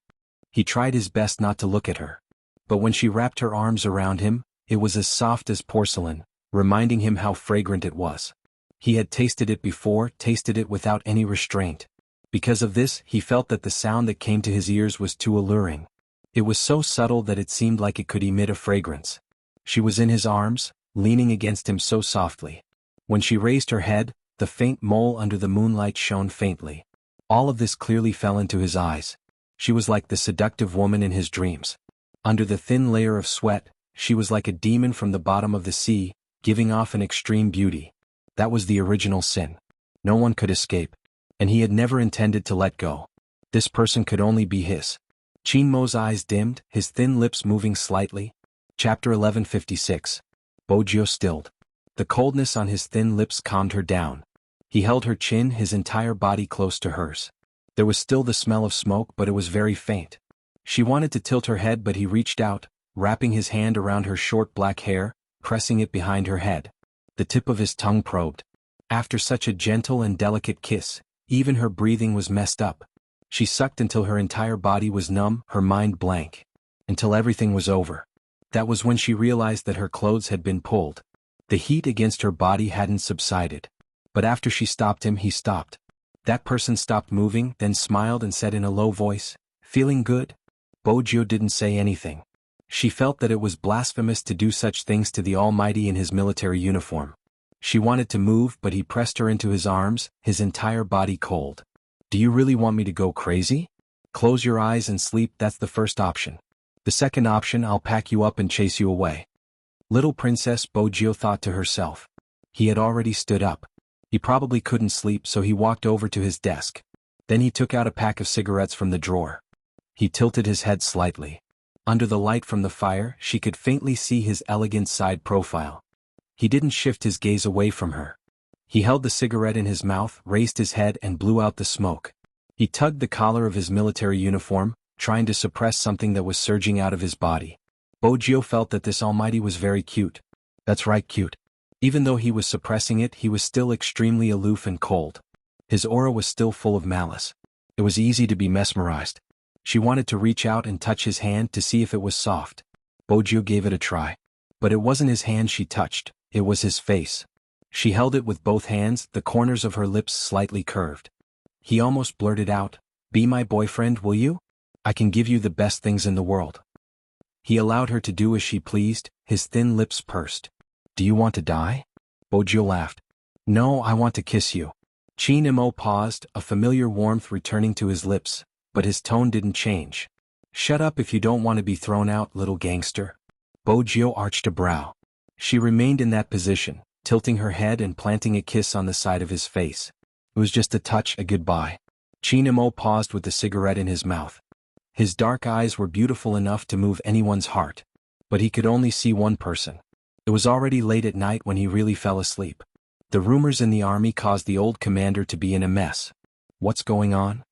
A: He tried his best not to look at her. But when she wrapped her arms around him, it was as soft as porcelain, reminding him how fragrant it was. He had tasted it before, tasted it without any restraint. Because of this, he felt that the sound that came to his ears was too alluring. It was so subtle that it seemed like it could emit a fragrance. She was in his arms, leaning against him so softly. When she raised her head, the faint mole under the moonlight shone faintly. All of this clearly fell into his eyes. She was like the seductive woman in his dreams. Under the thin layer of sweat, she was like a demon from the bottom of the sea, giving off an extreme beauty. That was the original sin. No one could escape. And he had never intended to let go. This person could only be his. Xianxia's eyes dimmed, his thin lips moving slightly. Chapter 1156. Boujio stilled. The coldness on his thin lips calmed her down. He held her chin, his entire body close to hers. There was still the smell of smoke, but it was very faint. She wanted to tilt her head, but he reached out, wrapping his hand around her short black hair, pressing it behind her head. The tip of his tongue probed. After such a gentle and delicate kiss, even her breathing was messed up. She sucked until her entire body was numb, her mind blank. Until everything was over. That was when she realized that her clothes had been pulled. The heat against her body hadn't subsided. But after she stopped him, he stopped. That person stopped moving, then smiled and said in a low voice, "Feeling good?" Boujio didn't say anything. She felt that it was blasphemous to do such things to the Almighty in his military uniform. She wanted to move, but he pressed her into his arms, his entire body cold. "Do you really want me to go crazy? Close your eyes and sleep, that's the first option. The second option, I'll pack you up and chase you away." Little princess, Boujio thought to herself. He had already stood up. He probably couldn't sleep, so he walked over to his desk. Then he took out a pack of cigarettes from the drawer. He tilted his head slightly. Under the light from the fire, she could faintly see his elegant side profile. He didn't shift his gaze away from her. He held the cigarette in his mouth, raised his head and blew out the smoke. He tugged the collar of his military uniform, trying to suppress something that was surging out of his body. Boujio felt that this Almighty was very cute. That's right, cute. Even though he was suppressing it, he was still extremely aloof and cold. His aura was still full of malice. It was easy to be mesmerized. She wanted to reach out and touch his hand to see if it was soft. Boujio gave it a try. But it wasn't his hand she touched, it was his face. She held it with both hands, the corners of her lips slightly curved. He almost blurted out, "Be my boyfriend, will you? I can give you the best things in the world." He allowed her to do as she pleased, his thin lips pursed. "Do you want to die?" Boujio laughed. "No, I want to kiss you." Xianxia paused, a familiar warmth returning to his lips, but his tone didn't change. "Shut up if you don't want to be thrown out, little gangster." Boujio arched a brow. She remained in that position, tilting her head and planting a kiss on the side of his face. It was just a touch, a goodbye. Xianxia paused with the cigarette in his mouth. His dark eyes were beautiful enough to move anyone's heart. But he could only see one person. It was already late at night when he really fell asleep. The rumors in the army caused the old commander to be in a mess. What's going on?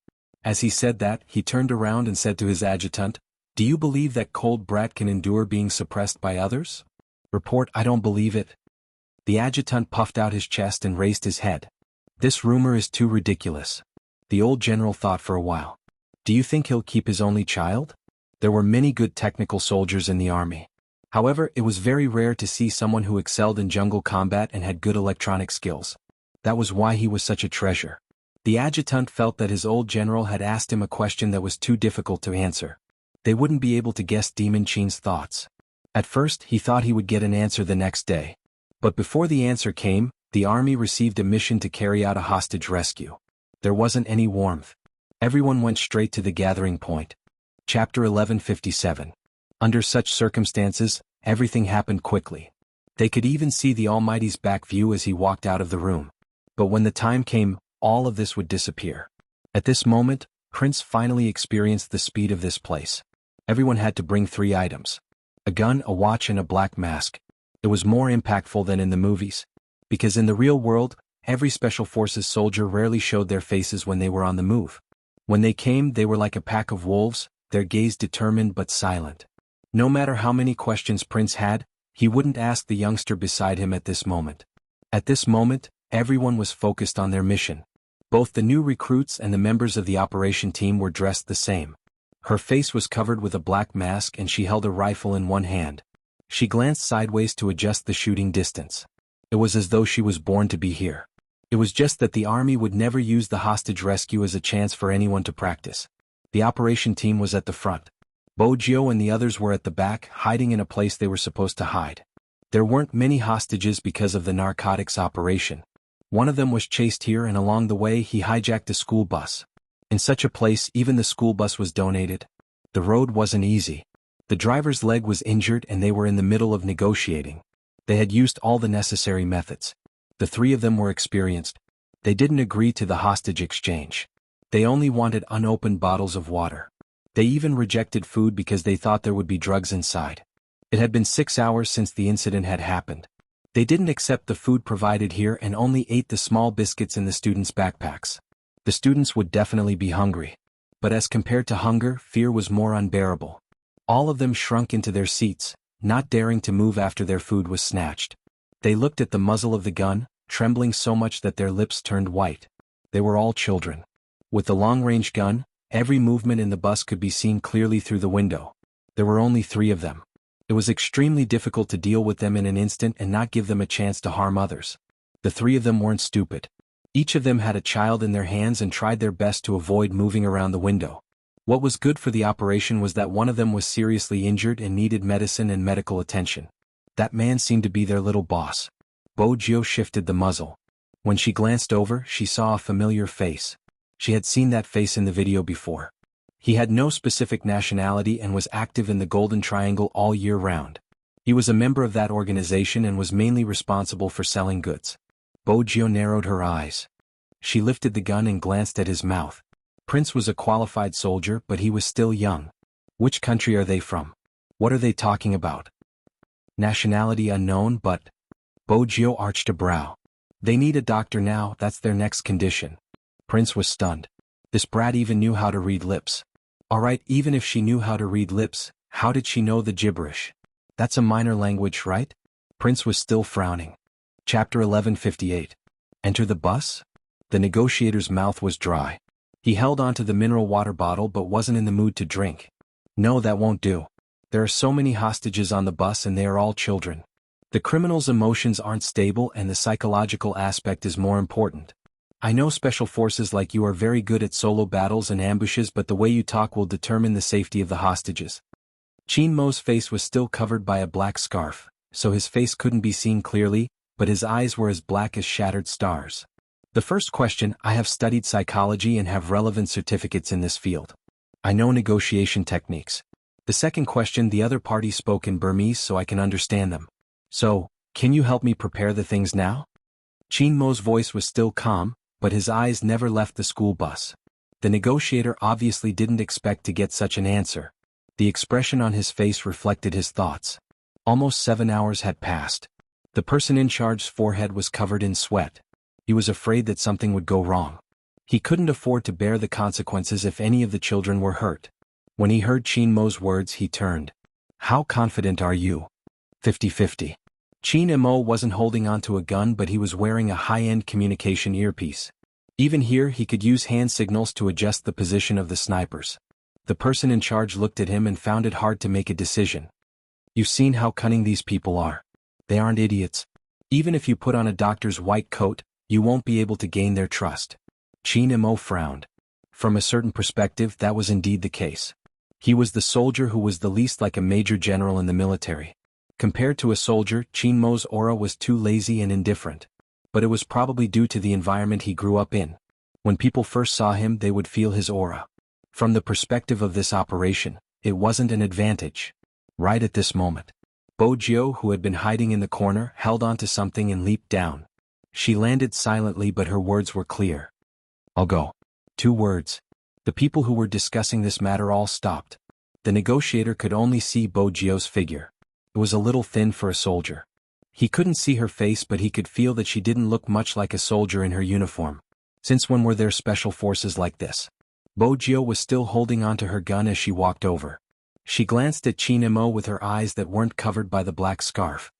A: As he said that, he turned around and said to his adjutant, "Do you believe that cold brat can endure being suppressed by others?" Report, "I don't believe it." The adjutant puffed out his chest and raised his head. "This rumor is too ridiculous." The old general thought for a while. "Do you think he'll keep his only child?" There were many good technical soldiers in the army. However, it was very rare to see someone who excelled in jungle combat and had good electronic skills. That was why he was such a treasure. The adjutant felt that his old general had asked him a question that was too difficult to answer. They wouldn't be able to guess Demon Chin's thoughts. At first, he thought he would get an answer the next day. But before the answer came, the army received a mission to carry out a hostage rescue. There wasn't any warmth. Everyone went straight to the gathering point. Chapter 1157. Under such circumstances, everything happened quickly. They could even see the Almighty's back view as he walked out of the room. But when the time came, all of this would disappear. At this moment, Prince finally experienced the speed of this place. Everyone had to bring 3 items. A gun, a watch and a black mask. It was more impactful than in the movies. Because in the real world, every Special Forces soldier rarely showed their faces when they were on the move. When they came, they were like a pack of wolves, their gaze determined but silent. No matter how many questions Prince had, He wouldn't ask the youngster beside him at this moment. At this moment, everyone was focused on their mission. Both the new recruits and the members of the operation team were dressed the same. Her face was covered with a black mask and she held a rifle in one hand. She glanced sideways to adjust the shooting distance. It was as though she was born to be here. It was just that the army would never use the hostage rescue as a chance for anyone to practice. The operation team was at the front. Bojio and the others were at the back, hiding in a place they were supposed to hide. There weren't many hostages because of the narcotics operation. One of them was chased here and along the way he hijacked a school bus. In such a place even the school bus was donated. The road wasn't easy. The driver's leg was injured and they were in the middle of negotiating. They had used all the necessary methods. The three of them were experienced. They didn't agree to the hostage exchange. They only wanted unopened bottles of water. They even rejected food because they thought there would be drugs inside. It had been 6 hours since the incident had happened. They didn't accept the food provided here and only ate the small biscuits in the students' backpacks. The students would definitely be hungry. But as compared to hunger, fear was more unbearable. All of them shrunk into their seats, not daring to move after their food was snatched. They looked at the muzzle of the gun, trembling so much that their lips turned white. They were all children. With the long-range gun, every movement in the bus could be seen clearly through the window. There were only 3 of them. It was extremely difficult to deal with them in an instant and not give them a chance to harm others. The 3 of them weren't stupid. Each of them had a child in their hands and tried their best to avoid moving around the window. What was good for the operation was that one of them was seriously injured and needed medicine and medical attention. That man seemed to be their little boss. Bojio shifted the muzzle. When she glanced over, she saw a familiar face. She had seen that face in the video before. He had no specific nationality and was active in the Golden Triangle all year round. He was a member of that organization and was mainly responsible for selling goods. Bojio narrowed her eyes. She lifted the gun and glanced at his mouth. Prince was a qualified soldier, but he was still young. Which country are they from? What are they talking about? Nationality unknown, but... Bojio arched a brow. They need a doctor now, that's their next condition. Prince was stunned. This brat even knew how to read lips. Alright, even if she knew how to read lips, how did she know the gibberish? That's a minor language, right? Prince was still frowning. Chapter 1158. Enter the bus? The negotiator's mouth was dry. He held onto the mineral water bottle but wasn't in the mood to drink. No, that won't do. There are so many hostages on the bus and they are all children. The criminal's emotions aren't stable and the psychological aspect is more important. I know special forces like you are very good at solo battles and ambushes, but the way you talk will determine the safety of the hostages. Qin Mo's face was still covered by a black scarf, so his face couldn't be seen clearly, but his eyes were as black as shattered stars. The first question, I have studied psychology and have relevant certificates in this field. I know negotiation techniques. The second question, the other party spoke in Burmese so I can understand them. So, can you help me prepare the things now? Qin Mo's voice was still calm, but his eyes never left the school bus. The negotiator obviously didn't expect to get such an answer. The expression on his face reflected his thoughts. Almost 7 hours had passed. The person in charge's forehead was covered in sweat. He was afraid that something would go wrong. He couldn't afford to bear the consequences if any of the children were hurt. When he heard Qin Mo's words, he turned. How confident are you? 50-50. Qin Mo wasn't holding onto a gun, but he was wearing a high-end communication earpiece. Even here he could use hand signals to adjust the position of the snipers. The person in charge looked at him and found it hard to make a decision. You've seen how cunning these people are. They aren't idiots. Even if you put on a doctor's white coat, you won't be able to gain their trust. Qin Mo frowned. From a certain perspective, that was indeed the case. He was the soldier who was the least like a major general in the military. Compared to a soldier, Qin Mo's aura was too lazy and indifferent. But it was probably due to the environment he grew up in. When people first saw him, they would feel his aura. From the perspective of this operation, it wasn't an advantage. Right at this moment, Bojio, who had been hiding in the corner, held onto something and leaped down. She landed silently, but her words were clear. I'll go. 2 words. The people who were discussing this matter all stopped. The negotiator could only see Bojio's figure. It was a little thin for a soldier. He couldn't see her face, but he could feel that she didn't look much like a soldier in her uniform. Since when were there special forces like this? Bojio was still holding onto her gun as she walked over. She glanced at Chinemo with her eyes that weren't covered by the black scarf.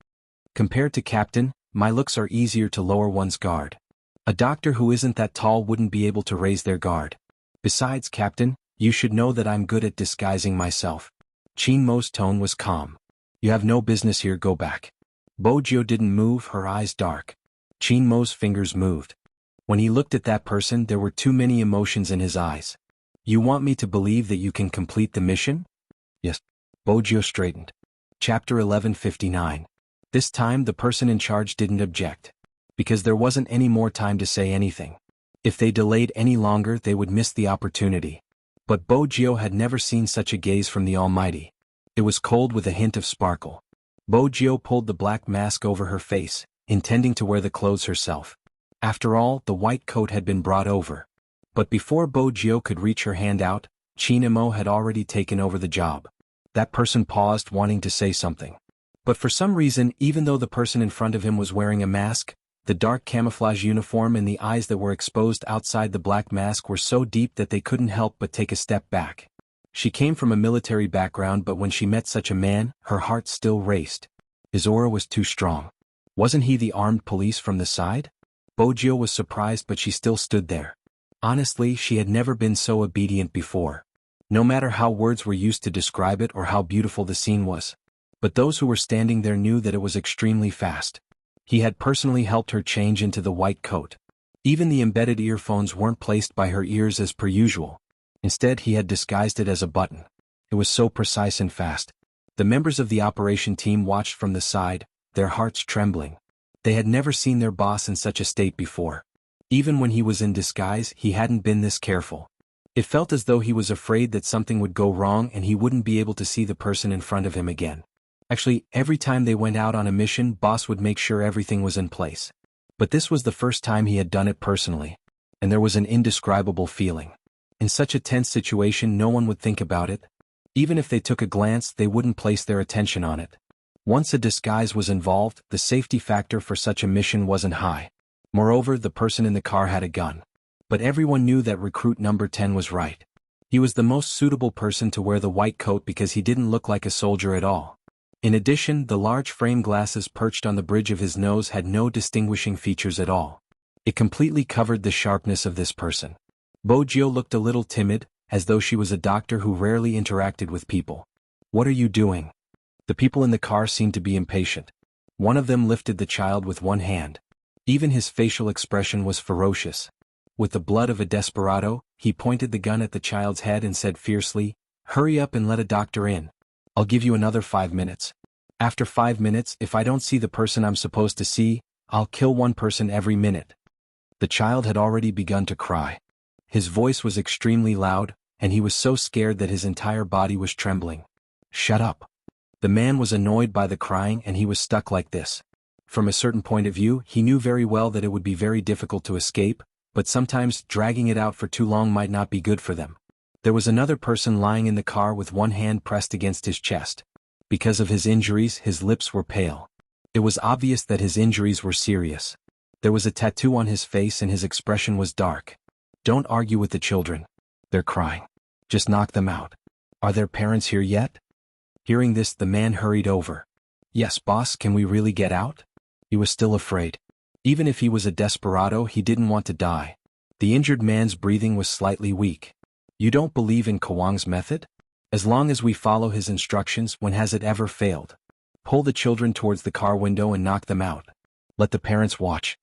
A: Compared to Captain, my looks are easier to lower one's guard. A doctor who isn't that tall wouldn't be able to raise their guard. Besides, Captain, you should know that I'm good at disguising myself. Chinmo's tone was calm. You have no business here, go back. Bojio didn't move, her eyes dark. Chinmo's fingers moved. When he looked at that person, there were too many emotions in his eyes. You want me to believe that you can complete the mission? Yes. Bojio straightened. Chapter 1159. This time the person in charge didn't object. Because there wasn't any more time to say anything. If they delayed any longer, they would miss the opportunity. But Bojio had never seen such a gaze from the Almighty. It was cold with a hint of sparkle. Bojio pulled the black mask over her face, intending to wear the clothes herself. After all, the white coat had been brought over. But before Bojio could reach her hand out, Chinemo had already taken over the job. That person paused, wanting to say something. But for some reason, even though the person in front of him was wearing a mask, the dark camouflage uniform and the eyes that were exposed outside the black mask were so deep that they couldn't help but take a step back. She came from a military background, but when she met such a man, her heart still raced. His aura was too strong. Wasn't he the armed police from the side? Bojio was surprised, but she still stood there. Honestly, she had never been so obedient before. No matter how words were used to describe it or how beautiful the scene was. But those who were standing there knew that it was extremely fast. He had personally helped her change into the white coat. Even the embedded earphones weren't placed by her ears as per usual. Instead, he had disguised it as a button. It was so precise and fast. The members of the operation team watched from the side, their hearts trembling. They had never seen their boss in such a state before. Even when he was in disguise, he hadn't been this careful. It felt as though he was afraid that something would go wrong and he wouldn't be able to see the person in front of him again. Actually, every time they went out on a mission, boss would make sure everything was in place. But this was the first time he had done it personally. And there was an indescribable feeling. In such a tense situation, no one would think about it. Even if they took a glance, they wouldn't place their attention on it. Once a disguise was involved, the safety factor for such a mission wasn't high. Moreover, the person in the car had a gun. But everyone knew that recruit number 10 was right. He was the most suitable person to wear the white coat because he didn't look like a soldier at all. In addition, the large frame glasses perched on the bridge of his nose had no distinguishing features at all. It completely covered the sharpness of this person. Bojio looked a little timid, as though she was a doctor who rarely interacted with people. What are you doing? The people in the car seemed to be impatient. One of them lifted the child with one hand. Even his facial expression was ferocious. With the blood of a desperado, he pointed the gun at the child's head and said fiercely, "Hurry up and let a doctor in. I'll give you another 5 minutes. After 5 minutes, if I don't see the person I'm supposed to see, I'll kill one person every minute." The child had already begun to cry. His voice was extremely loud, and he was so scared that his entire body was trembling. "Shut up." The man was annoyed by the crying and he was stuck like this. From a certain point of view, he knew very well that it would be very difficult to escape, but sometimes dragging it out for too long might not be good for them. There was another person lying in the car with one hand pressed against his chest. Because of his injuries, his lips were pale. It was obvious that his injuries were serious. There was a tattoo on his face and his expression was dark. "Don't argue with the children. They're crying. Just knock them out. Are their parents here yet?" Hearing this, the man hurried over. "Yes, boss, can we really get out?" He was still afraid. Even if he was a desperado, he didn't want to die. The injured man's breathing was slightly weak. "You don't believe in Kawang's method? As long as we follow his instructions, when has it ever failed? Pull the children towards the car window and knock them out. Let the parents watch."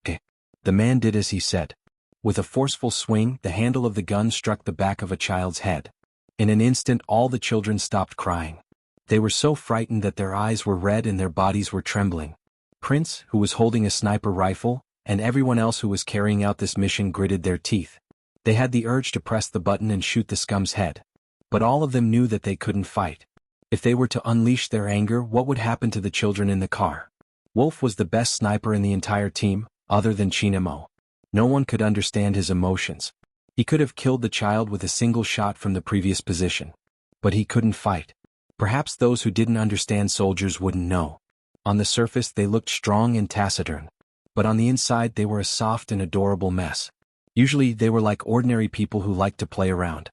A: Okay. The man did as he said. With a forceful swing, the handle of the gun struck the back of a child's head. In an instant, all the children stopped crying. They were so frightened that their eyes were red and their bodies were trembling. Prince, who was holding a sniper rifle, and everyone else who was carrying out this mission gritted their teeth. They had the urge to press the button and shoot the scum's head. But all of them knew that they couldn't fight. If they were to unleash their anger, what would happen to the children in the car? Wolf was the best sniper in the entire team, other than Chinemo. No one could understand his emotions. He could have killed the child with a single shot from the previous position. But he couldn't fight. Perhaps those who didn't understand soldiers wouldn't know. On the surface they looked strong and taciturn. But on the inside they were a soft and adorable mess. Usually they were like ordinary people who liked to play around.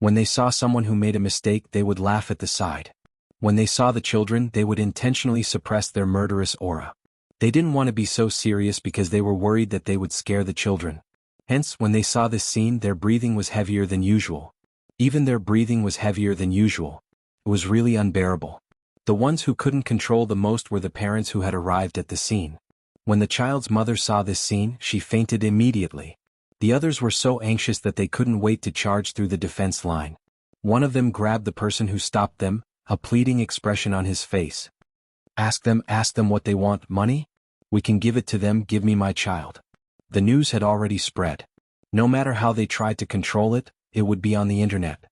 A: When they saw someone who made a mistake, they would laugh at the side. When they saw the children, they would intentionally suppress their murderous aura. They didn't want to be so serious because they were worried that they would scare the children. Hence, when they saw this scene, their breathing was heavier than usual. Even their breathing was heavier than usual. It was really unbearable. The ones who couldn't control the most were the parents who had arrived at the scene. When the child's mother saw this scene, she fainted immediately. The others were so anxious that they couldn't wait to charge through the defense line. One of them grabbed the person who stopped them, a pleading expression on his face. Ask them what they want. Money? We can give it to them. Give me my child. The news had already spread. No matter how they tried to control it, it would be on the internet.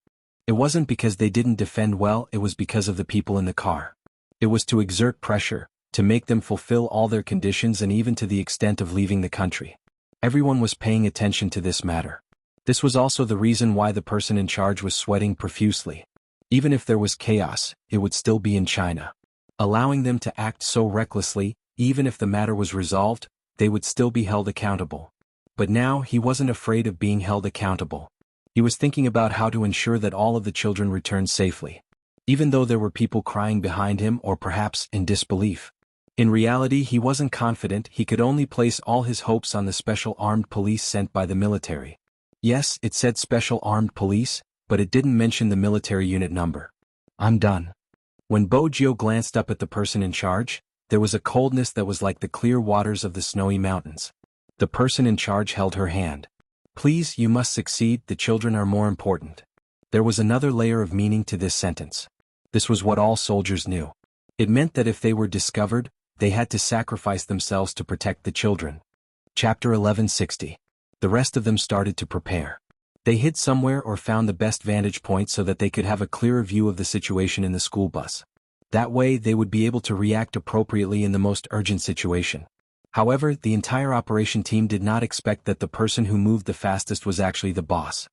A: It wasn't because they didn't defend well, it was because of the people in the car. It was to exert pressure, to make them fulfill all their conditions and even to the extent of leaving the country. Everyone was paying attention to this matter. This was also the reason why the person in charge was sweating profusely. Even if there was chaos, it would still be in China. Allowing them to act so recklessly, even if the matter was resolved, they would still be held accountable. But now he wasn't afraid of being held accountable. He was thinking about how to ensure that all of the children returned safely. Even though there were people crying behind him or perhaps in disbelief. In reality, he wasn't confident. He could only place all his hopes on the special armed police sent by the military. Yes, it said special armed police, but it didn't mention the military unit number. I'm done. When Bo Jio glanced up at the person in charge, there was a coldness that was like the clear waters of the snowy mountains. The person in charge held her hand. Please, you must succeed, the children are more important. There was another layer of meaning to this sentence. This was what all soldiers knew. It meant that if they were discovered, they had to sacrifice themselves to protect the children. Chapter 1160. The rest of them started to prepare. They hid somewhere or found the best vantage point so that they could have a clearer view of the situation in the school bus. That way they would be able to react appropriately in the most urgent situation. However, the entire operation team did not expect that the person who moved the fastest was actually the boss.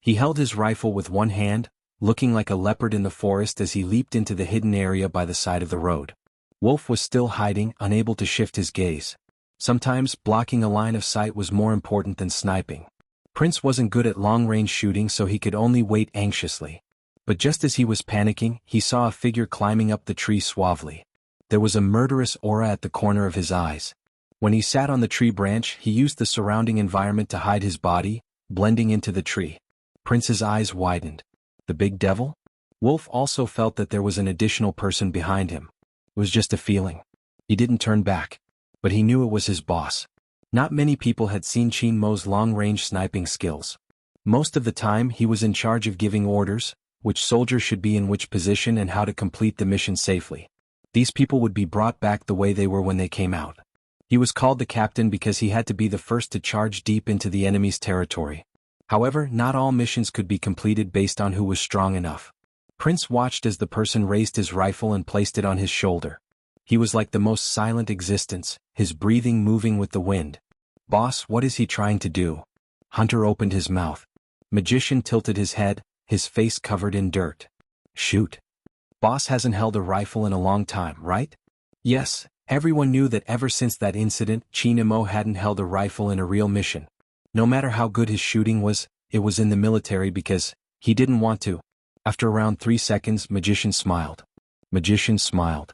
A: He held his rifle with one hand, looking like a leopard in the forest as he leaped into the hidden area by the side of the road. Wolf was still hiding, unable to shift his gaze. Sometimes, blocking a line of sight was more important than sniping. Prince wasn't good at long-range shooting, so he could only wait anxiously. But just as he was panicking, he saw a figure climbing up the tree suavely. There was a murderous aura at the corner of his eyes. When he sat on the tree branch, he used the surrounding environment to hide his body, blending into the tree. Prince's eyes widened. The big devil? Wolf also felt that there was an additional person behind him. It was just a feeling. He didn't turn back. But he knew it was his boss. Not many people had seen Qin Mo's long-range sniping skills. Most of the time he was in charge of giving orders, which soldiers should be in which position and how to complete the mission safely. These people would be brought back the way they were when they came out. He was called the captain because he had to be the first to charge deep into the enemy's territory. However, not all missions could be completed based on who was strong enough. Prince watched as the person raised his rifle and placed it on his shoulder. He was like the most silent existence, his breathing moving with the wind. Boss, what is he trying to do? Hunter opened his mouth. Magician tilted his head, his face covered in dirt. Shoot. Boss hasn't held a rifle in a long time, right? Yes, everyone knew that ever since that incident, Qin Mo hadn't held a rifle in a real mission. No matter how good his shooting was, it was in the military because he didn't want to. After around 3 seconds, Magician smiled. Magician smiled.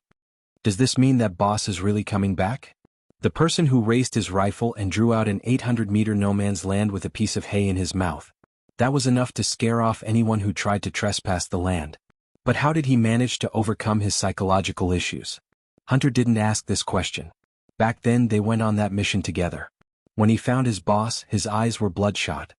A: Does this mean that boss is really coming back? The person who raised his rifle and drew out an 800-meter no-man's land with a piece of hay in his mouth. That was enough to scare off anyone who tried to trespass the land. But how did he manage to overcome his psychological issues? Hunter didn't ask this question. Back then they went on that mission together. When he found his boss, his eyes were bloodshot.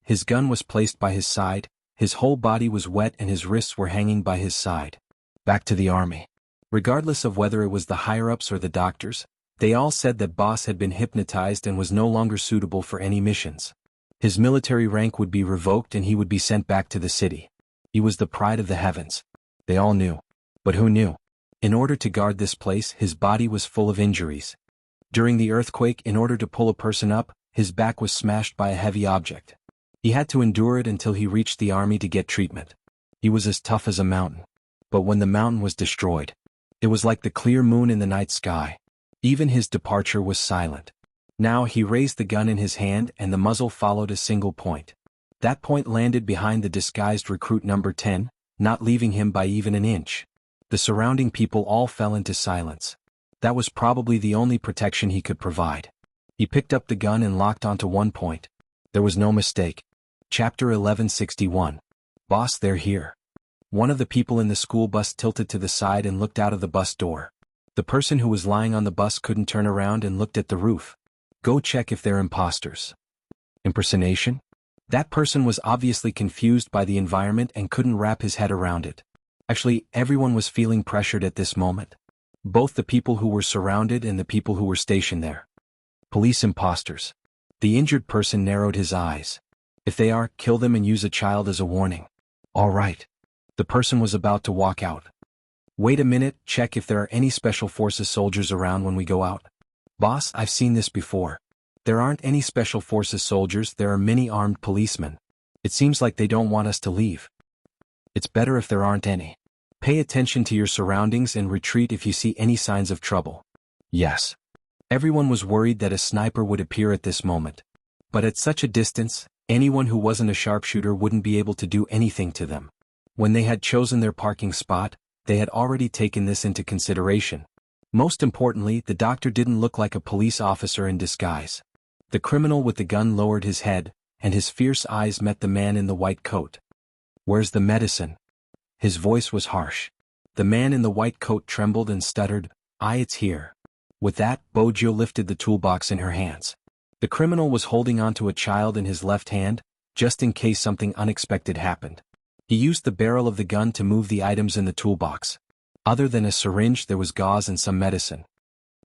A: His gun was placed by his side, his whole body was wet and his wrists were hanging by his side. Back to the army. Regardless of whether it was the higher-ups or the doctors, they all said that boss had been hypnotized and was no longer suitable for any missions. His military rank would be revoked and he would be sent back to the city. He was the pride of the heavens. They all knew. But who knew? In order to guard this place, his body was full of injuries. During the earthquake, in order to pull a person up, his back was smashed by a heavy object. He had to endure it until he reached the army to get treatment. He was as tough as a mountain. But when the mountain was destroyed, it was like the clear moon in the night sky. Even his departure was silent. Now he raised the gun in his hand and the muzzle followed a single point. That point landed behind the disguised recruit number 10, not leaving him by even an inch. The surrounding people all fell into silence. That was probably the only protection he could provide. He picked up the gun and locked onto one point. There was no mistake. Chapter 1161. Boss, they're here. One of the people in the school bus tilted to the side and looked out of the bus door. The person who was lying on the bus couldn't turn around and looked at the roof. Go check if they're imposters. Impersonation? That person was obviously confused by the environment and couldn't wrap his head around it. Actually, everyone was feeling pressured at this moment. Both the people who were surrounded and the people who were stationed there. Police imposters. The injured person narrowed his eyes. If they are, kill them and use a child as a warning. All right. The person was about to walk out. Wait a minute, check if there are any special forces soldiers around when we go out. Boss, I've seen this before. There aren't any special forces soldiers, there are many armed policemen. It seems like they don't want us to leave. It's better if there aren't any. Pay attention to your surroundings and retreat if you see any signs of trouble. Yes. Everyone was worried that a sniper would appear at this moment. But at such a distance, anyone who wasn't a sharpshooter wouldn't be able to do anything to them. When they had chosen their parking spot, they had already taken this into consideration. Most importantly, the doctor didn't look like a police officer in disguise. The criminal with the gun lowered his head, and his fierce eyes met the man in the white coat. Where's the medicine? His voice was harsh. The man in the white coat trembled and stuttered, it's here. With that, Bojio lifted the toolbox in her hands. The criminal was holding onto a child in his left hand, just in case something unexpected happened. He used the barrel of the gun to move the items in the toolbox. Other than a syringe, there was gauze and some medicine.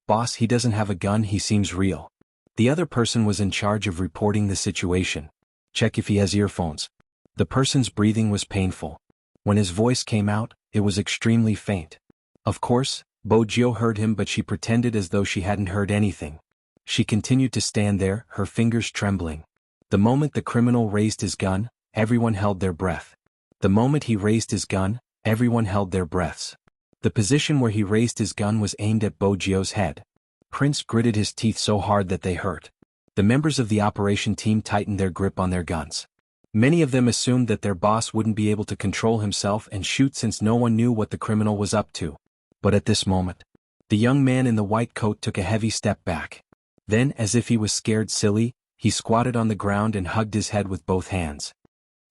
A: Boss, he doesn't have a gun, he seems real. The other person was in charge of reporting the situation. Check if he has earphones. The person's breathing was painful. When his voice came out, it was extremely faint. Of course, Bojio heard him, but she pretended as though she hadn't heard anything. She continued to stand there, her fingers trembling. The moment the criminal raised his gun, everyone held their breath. The moment he raised his gun, everyone held their breaths. The position where he raised his gun was aimed at Bojio's head. Prince gritted his teeth so hard that they hurt. The members of the operation team tightened their grip on their guns. Many of them assumed that their boss wouldn't be able to control himself and shoot since no one knew what the criminal was up to. But at this moment, the young man in the white coat took a heavy step back. Then, as if he was scared silly, he squatted on the ground and hugged his head with both hands.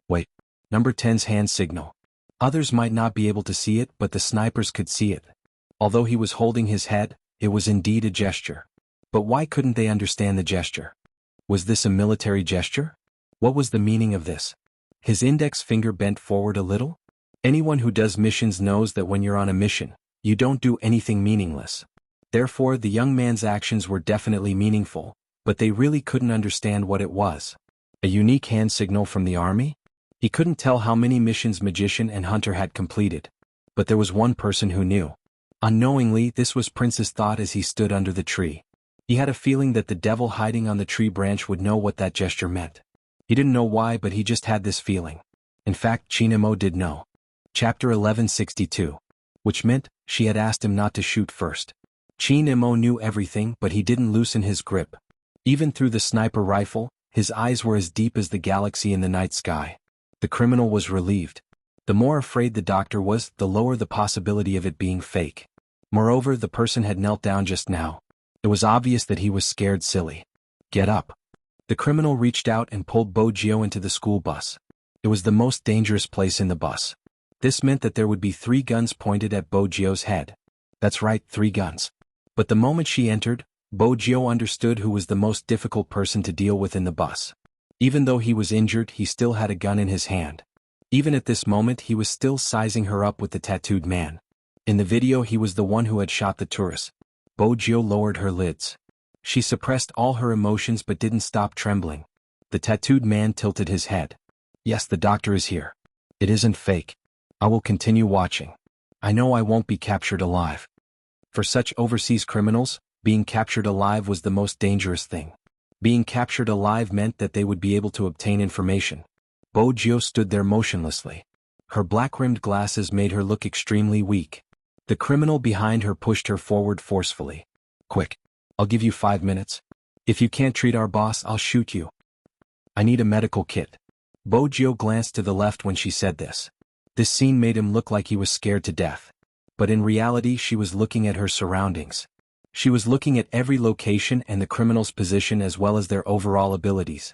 A: Wait. Number 10's hand signal. Others might not be able to see it, but the snipers could see it. Although he was holding his head, it was indeed a gesture. But why couldn't they understand the gesture? Was this a military gesture? What was the meaning of this? His index finger bent forward a little? Anyone who does missions knows that when you're on a mission, you don't do anything meaningless. Therefore, the young man's actions were definitely meaningful, but they really couldn't understand what it was. A unique hand signal from the army? He couldn't tell how many missions Magician and Hunter had completed. But there was one person who knew. Unknowingly, this was Prince's thought as he stood under the tree. He had a feeling that the devil hiding on the tree branch would know what that gesture meant. He didn't know why, but he just had this feeling. In fact, Chinemo did know. Chapter 1162. Which meant, she had asked him not to shoot first. Chinemo knew everything, but he didn't loosen his grip. Even through the sniper rifle, his eyes were as deep as the galaxy in the night sky. The criminal was relieved. The more afraid the doctor was, the lower the possibility of it being fake. Moreover, the person had knelt down just now. It was obvious that he was scared silly. Get up. The criminal reached out and pulled Bojio into the school bus. It was the most dangerous place in the bus. This meant that there would be 3 guns pointed at Bojio's head. That's right, 3 guns. But the moment she entered, Bojio understood who was the most difficult person to deal with in the bus. Even though he was injured, he still had a gun in his hand. Even at this moment, he was still sizing her up with the tattooed man. In the video, he was the one who had shot the tourist. Bojio lowered her lids. She suppressed all her emotions but didn't stop trembling. The tattooed man tilted his head. Yes, the doctor is here. It isn't fake. I will continue watching. I know I won't be captured alive. For such overseas criminals, being captured alive was the most dangerous thing. Being captured alive meant that they would be able to obtain information. Bojio stood there motionlessly. Her black-rimmed glasses made her look extremely weak. The criminal behind her pushed her forward forcefully. Quick. I'll give you 5 minutes. If you can't treat our boss, I'll shoot you. I need a medical kit. Bojo glanced to the left when she said this. This scene made him look like he was scared to death. But in reality she was looking at her surroundings. She was looking at every location and the criminal's position as well as their overall abilities.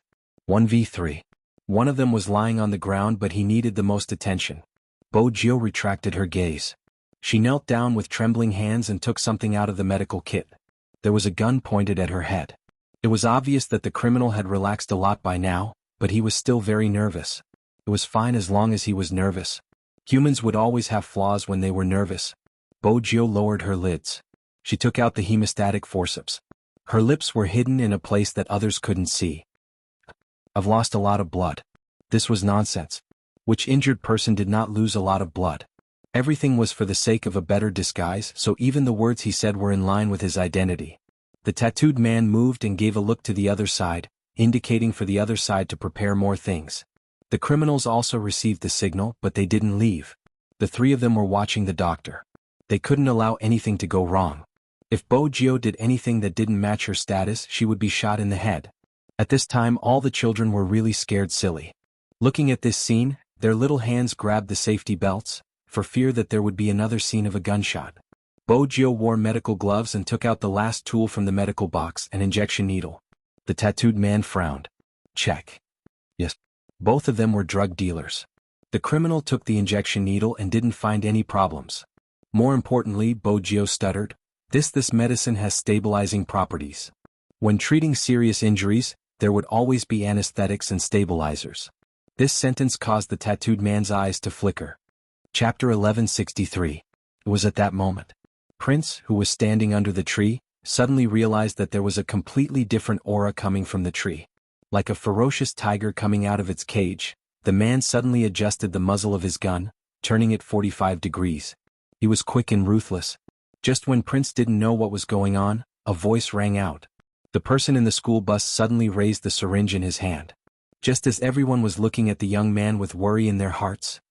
A: 1v3. One of them was lying on the ground but he needed the most attention. Bojo retracted her gaze. She knelt down with trembling hands and took something out of the medical kit. There was a gun pointed at her head. It was obvious that the criminal had relaxed a lot by now, but he was still very nervous. It was fine as long as he was nervous. Humans would always have flaws when they were nervous. Bojo lowered her lids. She took out the hemostatic forceps. Her lips were hidden in a place that others couldn't see. I've lost a lot of blood. This was nonsense. Which injured person did not lose a lot of blood? Everything was for the sake of a better disguise, so even the words he said were in line with his identity. The tattooed man moved and gave a look to the other side, indicating for the other side to prepare more things. The criminals also received the signal, but they didn't leave. The three of them were watching the doctor. They couldn't allow anything to go wrong. If Bojo did anything that didn't match her status, she would be shot in the head. At this time all the children were really scared silly. Looking at this scene, their little hands grabbed the safety belts, for fear that there would be another scene of a gunshot. Bojo wore medical gloves and took out the last tool from the medical box, an injection needle. The tattooed man frowned. Check. Yes. Both of them were drug dealers. The criminal took the injection needle and didn't find any problems. More importantly, Bojo stuttered, This medicine has stabilizing properties. When treating serious injuries, there would always be anesthetics and stabilizers. This sentence caused the tattooed man's eyes to flicker. Chapter 1163. It was at that moment. Prince, who was standing under the tree, suddenly realized that there was a completely different aura coming from the tree. Like a ferocious tiger coming out of its cage, the man suddenly adjusted the muzzle of his gun, turning it 45 degrees. He was quick and ruthless. Just when Prince didn't know what was going on, a voice rang out. The person in the school bus suddenly raised the syringe in his hand. Just as everyone was looking at the young man with worry in their hearts,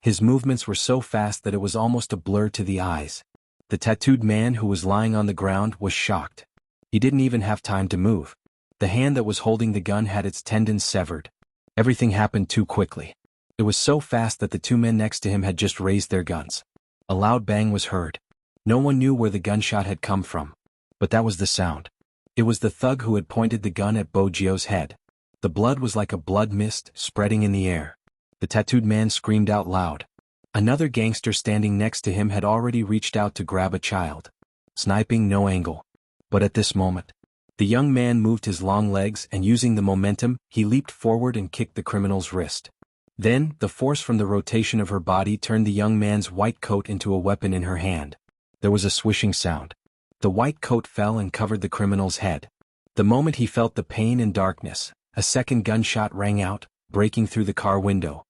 A: his movements were so fast that it was almost a blur to the eyes. The tattooed man who was lying on the ground was shocked. He didn't even have time to move. The hand that was holding the gun had its tendons severed. Everything happened too quickly. It was so fast that the two men next to him had just raised their guns. A loud bang was heard. No one knew where the gunshot had come from. But that was the sound. It was the thug who had pointed the gun at Bojo's head. The blood was like a blood mist spreading in the air. The tattooed man screamed out loud. Another gangster standing next to him had already reached out to grab a child. Sniping, no angle. But at this moment, the young man moved his long legs and using the momentum, he leaped forward and kicked the criminal's wrist. Then, the force from the rotation of her body turned the young man's white coat into a weapon in her hand. There was a swishing sound. The white coat fell and covered the criminal's head. The moment he felt the pain and darkness, a second gunshot rang out, breaking through the car window.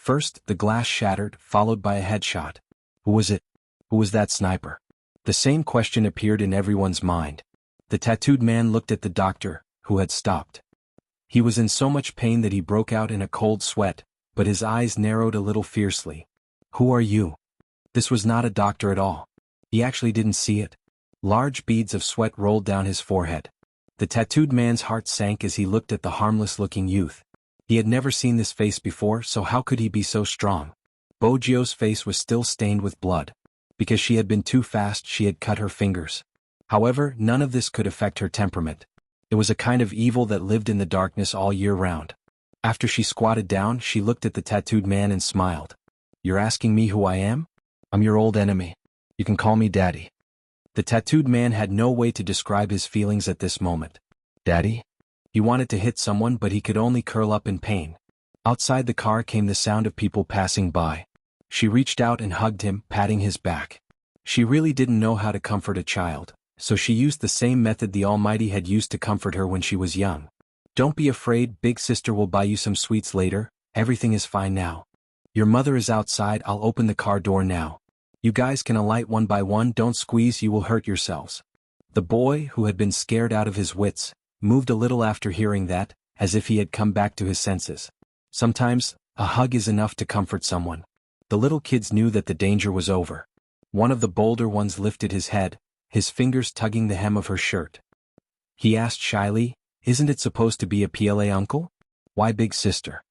A: First, the glass shattered, followed by a headshot. Who was it? Who was that sniper? The same question appeared in everyone's mind. The tattooed man looked at the doctor, who had stopped. He was in so much pain that he broke out in a cold sweat, but his eyes narrowed a little fiercely. Who are you? This was not a doctor at all. He actually didn't see it. Large beads of sweat rolled down his forehead. The tattooed man's heart sank as he looked at the harmless-looking youth. He had never seen this face before, so how could he be so strong? Bojo's face was still stained with blood. Because she had been too fast, she had cut her fingers. However, none of this could affect her temperament. It was a kind of evil that lived in the darkness all year round. After she squatted down, she looked at the tattooed man and smiled. You're asking me who I am? I'm your old enemy. You can call me Daddy. The tattooed man had no way to describe his feelings at this moment. Daddy? He wanted to hit someone, but he could only curl up in pain. Outside the car came the sound of people passing by. She reached out and hugged him, patting his back. She really didn't know how to comfort a child, so she used the same method the Almighty had used to comfort her when she was young. Don't be afraid, big sister will buy you some sweets later, everything is fine now. Your mother is outside, I'll open the car door now. You guys can alight one by one, don't squeeze, you will hurt yourselves. The boy, who had been scared out of his wits, moved a little after hearing that, as if he had come back to his senses. Sometimes, a hug is enough to comfort someone. The little kids knew that the danger was over. One of the bolder ones lifted his head, his fingers tugging the hem of her shirt. He asked shyly, isn't it supposed to be a PLA uncle? Why big sister?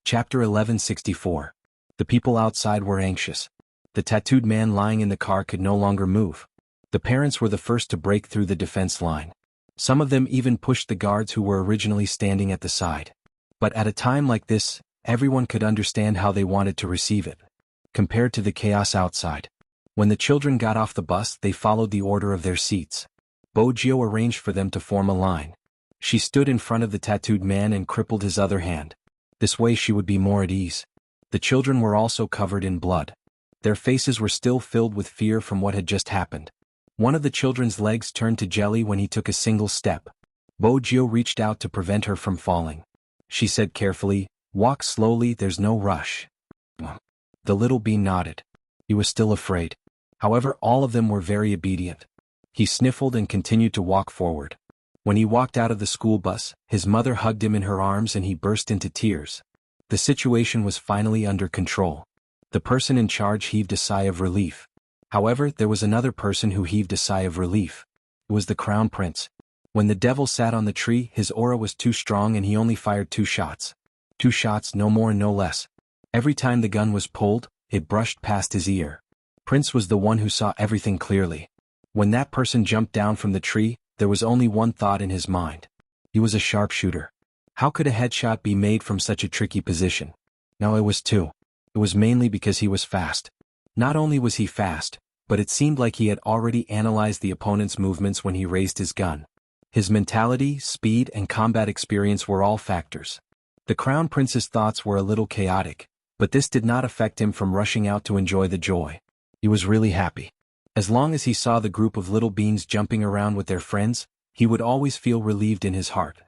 A: Chapter 1164. The people outside were anxious. The tattooed man lying in the car could no longer move. The parents were the first to break through the defense line. Some of them even pushed the guards who were originally standing at the side. But at a time like this, everyone could understand how they wanted to receive it. Compared to the chaos outside. When the children got off the bus, they followed the order of their seats. Bojio arranged for them to form a line. She stood in front of the tattooed man and crippled his other hand. This way she would be more at ease. The children were also covered in blood. Their faces were still filled with fear from what had just happened. One of the children's legs turned to jelly when he took a single step. Bojio reached out to prevent her from falling. She said carefully, "Walk slowly, there's no rush." The little bean nodded. He was still afraid. However, all of them were very obedient. He sniffled and continued to walk forward. When he walked out of the school bus, his mother hugged him in her arms and he burst into tears. The situation was finally under control. The person in charge heaved a sigh of relief. However, there was another person who heaved a sigh of relief. It was the crown prince. When the devil sat on the tree, his aura was too strong and he only fired 2 shots. 2 shots, no more and no less. Every time the gun was pulled, it brushed past his ear. Prince was the one who saw everything clearly. When that person jumped down from the tree, there was only one thought in his mind. He was a sharpshooter. How could a headshot be made from such a tricky position? No, it was 2. It was mainly because he was fast. Not only was he fast, but it seemed like he had already analyzed the opponent's movements when he raised his gun. His mentality, speed, and combat experience were all factors. The crown prince's thoughts were a little chaotic, but this did not affect him from rushing out to enjoy the joy. He was really happy. As long as he saw the group of little beans jumping around with their friends, he would always feel relieved in his heart.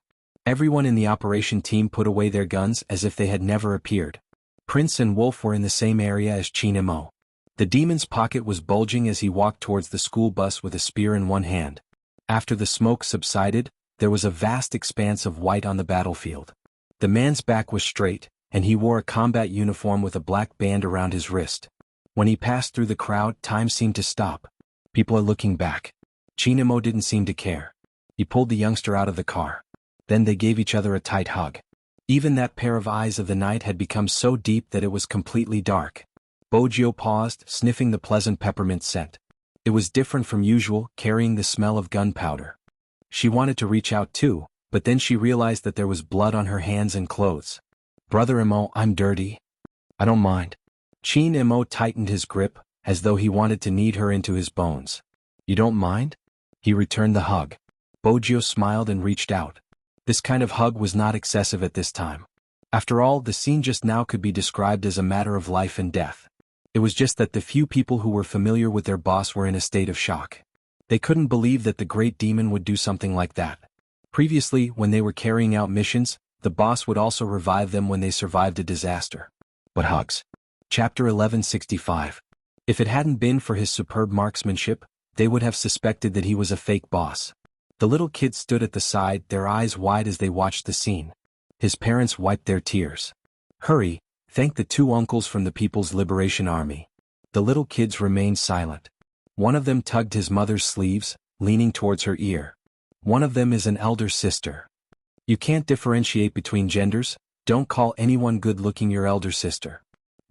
A: Everyone in the operation team put away their guns as if they had never appeared. Prince and Wolf were in the same area as Chinemo. The demon's pocket was bulging as he walked towards the school bus with a spear in one hand. After the smoke subsided, there was a vast expanse of white on the battlefield. The man's back was straight, and he wore a combat uniform with a black band around his wrist. When he passed through the crowd, time seemed to stop. People are looking back. Chinemo didn't seem to care. He pulled the youngster out of the car. Then they gave each other a tight hug. Even that pair of eyes of the night had become so deep that it was completely dark. Bojio paused, sniffing the pleasant peppermint scent. It was different from usual, carrying the smell of gunpowder. She wanted to reach out too, but then she realized that there was blood on her hands and clothes. "Brother Imo, I'm dirty." "I don't mind." Chin Imo tightened his grip, as though he wanted to knead her into his bones. "You don't mind?" He returned the hug. Bojio smiled and reached out. This kind of hug was not excessive at this time. After all, the scene just now could be described as a matter of life and death. It was just that the few people who were familiar with their boss were in a state of shock. They couldn't believe that the great demon would do something like that. Previously, when they were carrying out missions, the boss would also revive them when they survived a disaster. But hugs. Chapter 1165. If it hadn't been for his superb marksmanship, they would have suspected that he was a fake boss. The little kids stood at the side, their eyes wide as they watched the scene. His parents wiped their tears. "Hurry, thank the 2 uncles from the People's Liberation Army." The little kids remained silent. One of them tugged his mother's sleeves, leaning towards her ear. "One of them is an elder sister. You can't differentiate between genders, don't call anyone good-looking your elder sister."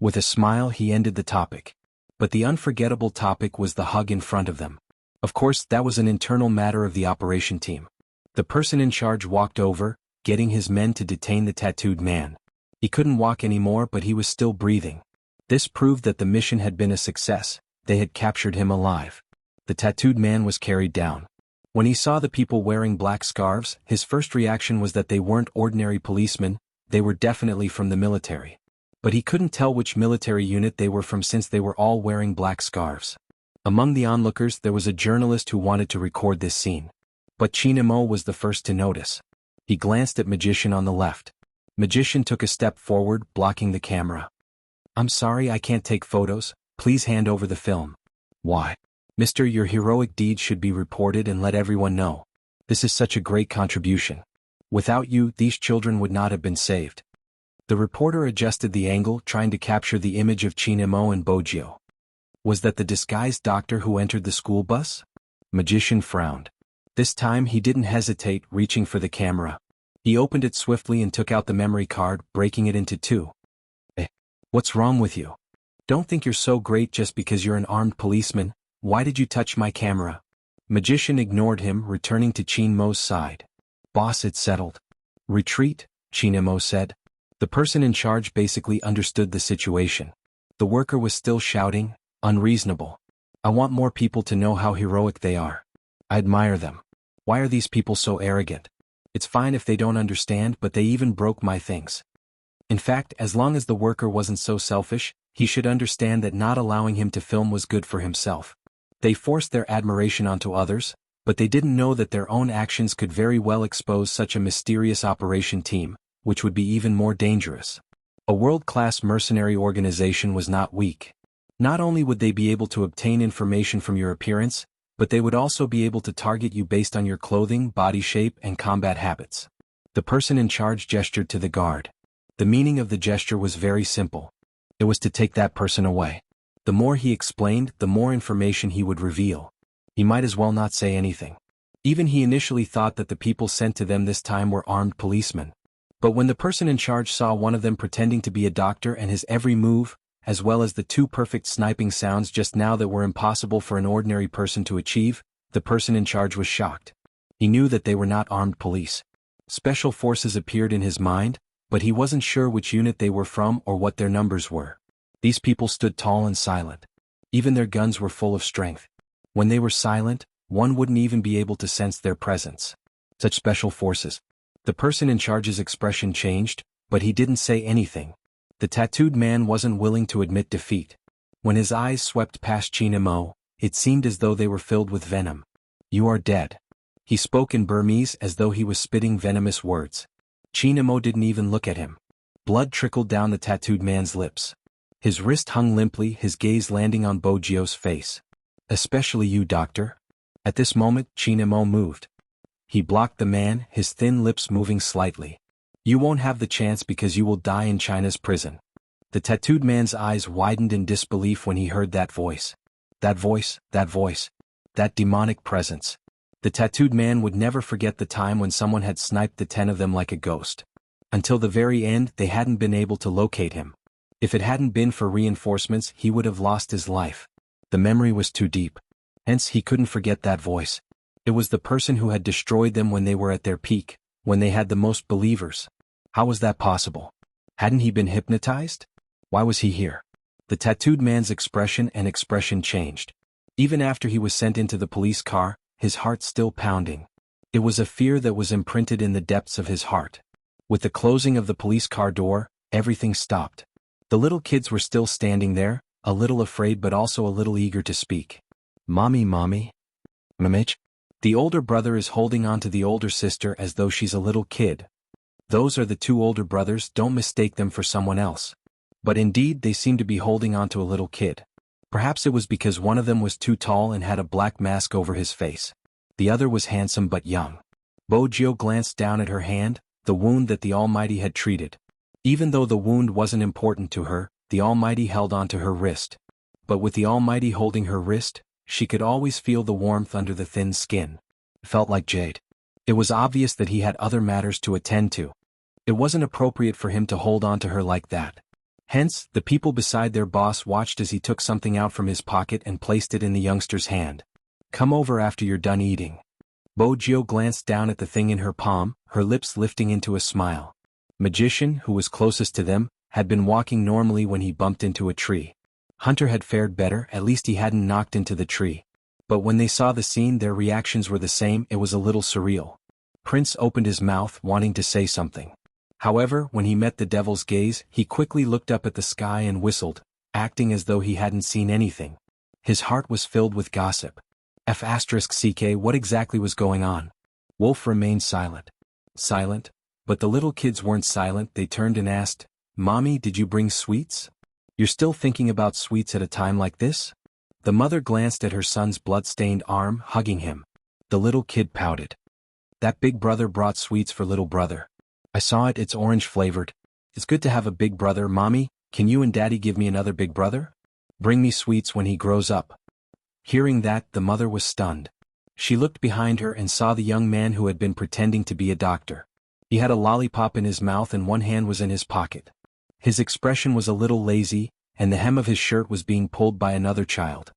A: With a smile he ended the topic. But the unforgettable topic was the hug in front of them. Of course, that was an internal matter of the operation team. The person in charge walked over, getting his men to detain the tattooed man. He couldn't walk anymore, but he was still breathing. This proved that the mission had been a success. They had captured him alive. The tattooed man was carried down. When he saw the people wearing black scarves, his first reaction was that they weren't ordinary policemen, they were definitely from the military. But he couldn't tell which military unit they were from since they were all wearing black scarves. Among the onlookers there was a journalist who wanted to record this scene. But Chinemo was the first to notice. He glanced at Magician on the left. Magician took a step forward, blocking the camera. "I'm sorry, I can't take photos, please hand over the film." "Why?" "Mister, your heroic deeds should be reported and let everyone know. This is such a great contribution. Without you, these children would not have been saved." The reporter adjusted the angle, trying to capture the image of Chinemo and Bojio. Was that the disguised doctor who entered the school bus? Magician frowned. This time he didn't hesitate, reaching for the camera. He opened it swiftly and took out the memory card, breaking it into 2. What's wrong with you? Don't think you're so great just because you're an armed policeman. Why did you touch my camera? Magician ignored him, returning to Qin Mo's side. Boss, it's settled. Retreat, Qin Mo said. The person in charge basically understood the situation. The worker was still shouting, unreasonable. I want more people to know how heroic they are. I admire them. Why are these people so arrogant? It's fine if they don't understand, but they even broke my things. In fact, as long as the worker wasn't so selfish, he should understand that not allowing him to film was good for himself. They forced their admiration onto others, but they didn't know that their own actions could very well expose such a mysterious operation team, which would be even more dangerous. A world-class mercenary organization was not weak. Not only would they be able to obtain information from your appearance, but they would also be able to target you based on your clothing, body shape, and combat habits. The person in charge gestured to the guard. The meaning of the gesture was very simple. It was to take that person away. The more he explained, the more information he would reveal. He might as well not say anything. Even he initially thought that the people sent to them this time were armed policemen. But when the person in charge saw one of them pretending to be a doctor and his every move, as well as the two perfect sniping sounds just now that were impossible for an ordinary person to achieve, the person in charge was shocked. He knew that they were not armed police. Special forces appeared in his mind, but he wasn't sure which unit they were from or what their numbers were. These people stood tall and silent. Even their guns were full of strength. When they were silent, one wouldn't even be able to sense their presence. Such special forces. The person in charge's expression changed, but he didn't say anything. The tattooed man wasn't willing to admit defeat. When his eyes swept past Qin Mo, it seemed as though they were filled with venom. You are dead. He spoke in Burmese as though he was spitting venomous words. Qin Mo didn't even look at him. Blood trickled down the tattooed man's lips. His wrist hung limply, his gaze landing on Bojio's face. Especially you, doctor. At this moment, Qin Mo moved. He blocked the man, his thin lips moving slightly. You won't have the chance because you will die in China's prison. The tattooed man's eyes widened in disbelief when he heard that voice. That voice, that demonic presence. The tattooed man would never forget the time when someone had sniped the 10 of them like a ghost. Until the very end, they hadn't been able to locate him. If it hadn't been for reinforcements, he would have lost his life. The memory was too deep. Hence, he couldn't forget that voice. It was the person who had destroyed them when they were at their peak, when they had the most believers. How was that possible? Hadn't he been hypnotized? Why was he here? The tattooed man's expression changed. Even after he was sent into the police car, his heart still pounding. It was a fear that was imprinted in the depths of his heart. With the closing of the police car door, everything stopped. The little kids were still standing there, a little afraid but also a little eager to speak. Mommy. Mamich? The older brother is holding on to the older sister as though she's a little kid. Those are the two older brothers, don't mistake them for someone else. But indeed they seem to be holding on to a little kid. Perhaps it was because one of them was too tall and had a black mask over his face. The other was handsome but young. Bojio glanced down at her hand, the wound that the Almighty had treated. Even though the wound wasn't important to her, the Almighty held onto her wrist. But with the Almighty holding her wrist, she could always feel the warmth under the thin skin. It felt like jade. It was obvious that he had other matters to attend to. It wasn't appropriate for him to hold on to her like that. Hence, the people beside their boss watched as he took something out from his pocket and placed it in the youngster's hand. Come over after you're done eating. Bojio glanced down at the thing in her palm, her lips lifting into a smile. Magician, who was closest to them, had been walking normally when he bumped into a tree. Hunter had fared better, at least he hadn't knocked into the tree. But when they saw the scene, their reactions were the same. It was a little surreal. Prince opened his mouth, wanting to say something. However, when he met the devil's gaze, he quickly looked up at the sky and whistled, acting as though he hadn't seen anything. His heart was filled with gossip. F***ck, what exactly was going on? Wolf remained silent. Silent? But the little kids weren't silent. They turned and asked, Mommy, did you bring sweets? You're still thinking about sweets at a time like this? The mother glanced at her son's blood-stained arm, hugging him. The little kid pouted. That big brother brought sweets for little brother. I saw it, it's orange-flavored. It's good to have a big brother. Mommy, can you and Daddy give me another big brother? Bring me sweets when he grows up. Hearing that, the mother was stunned. She looked behind her and saw the young man who had been pretending to be a doctor. He had a lollipop in his mouth and one hand was in his pocket. His expression was a little lazy, and the hem of his shirt was being pulled by another child.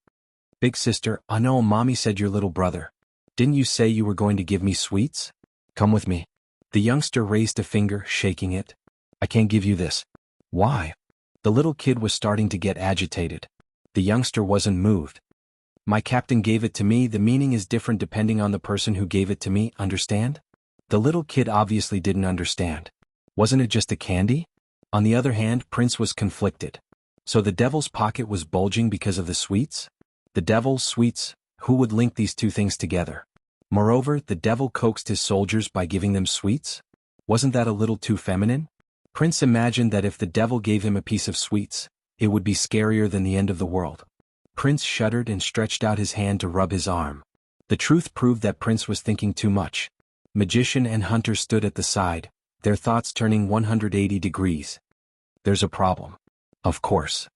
A: Big sister, I know mommy said your little brother. Didn't you say you were going to give me sweets? Come with me. The youngster raised a finger, shaking it. I can't give you this. Why? The little kid was starting to get agitated. The youngster wasn't moved. My captain gave it to me. The meaning is different depending on the person who gave it to me, understand? The little kid obviously didn't understand. Wasn't it just a candy? On the other hand, Prince was conflicted. So the devil's pocket was bulging because of the sweets? The devil, sweets, who would link these two things together? Moreover, the devil coaxed his soldiers by giving them sweets? Wasn't that a little too feminine? Prince imagined that if the devil gave him a piece of sweets, it would be scarier than the end of the world. Prince shuddered and stretched out his hand to rub his arm. The truth proved that Prince was thinking too much. Magician and hunter stood at the side, their thoughts turning 180 degrees. There's a problem. Of course.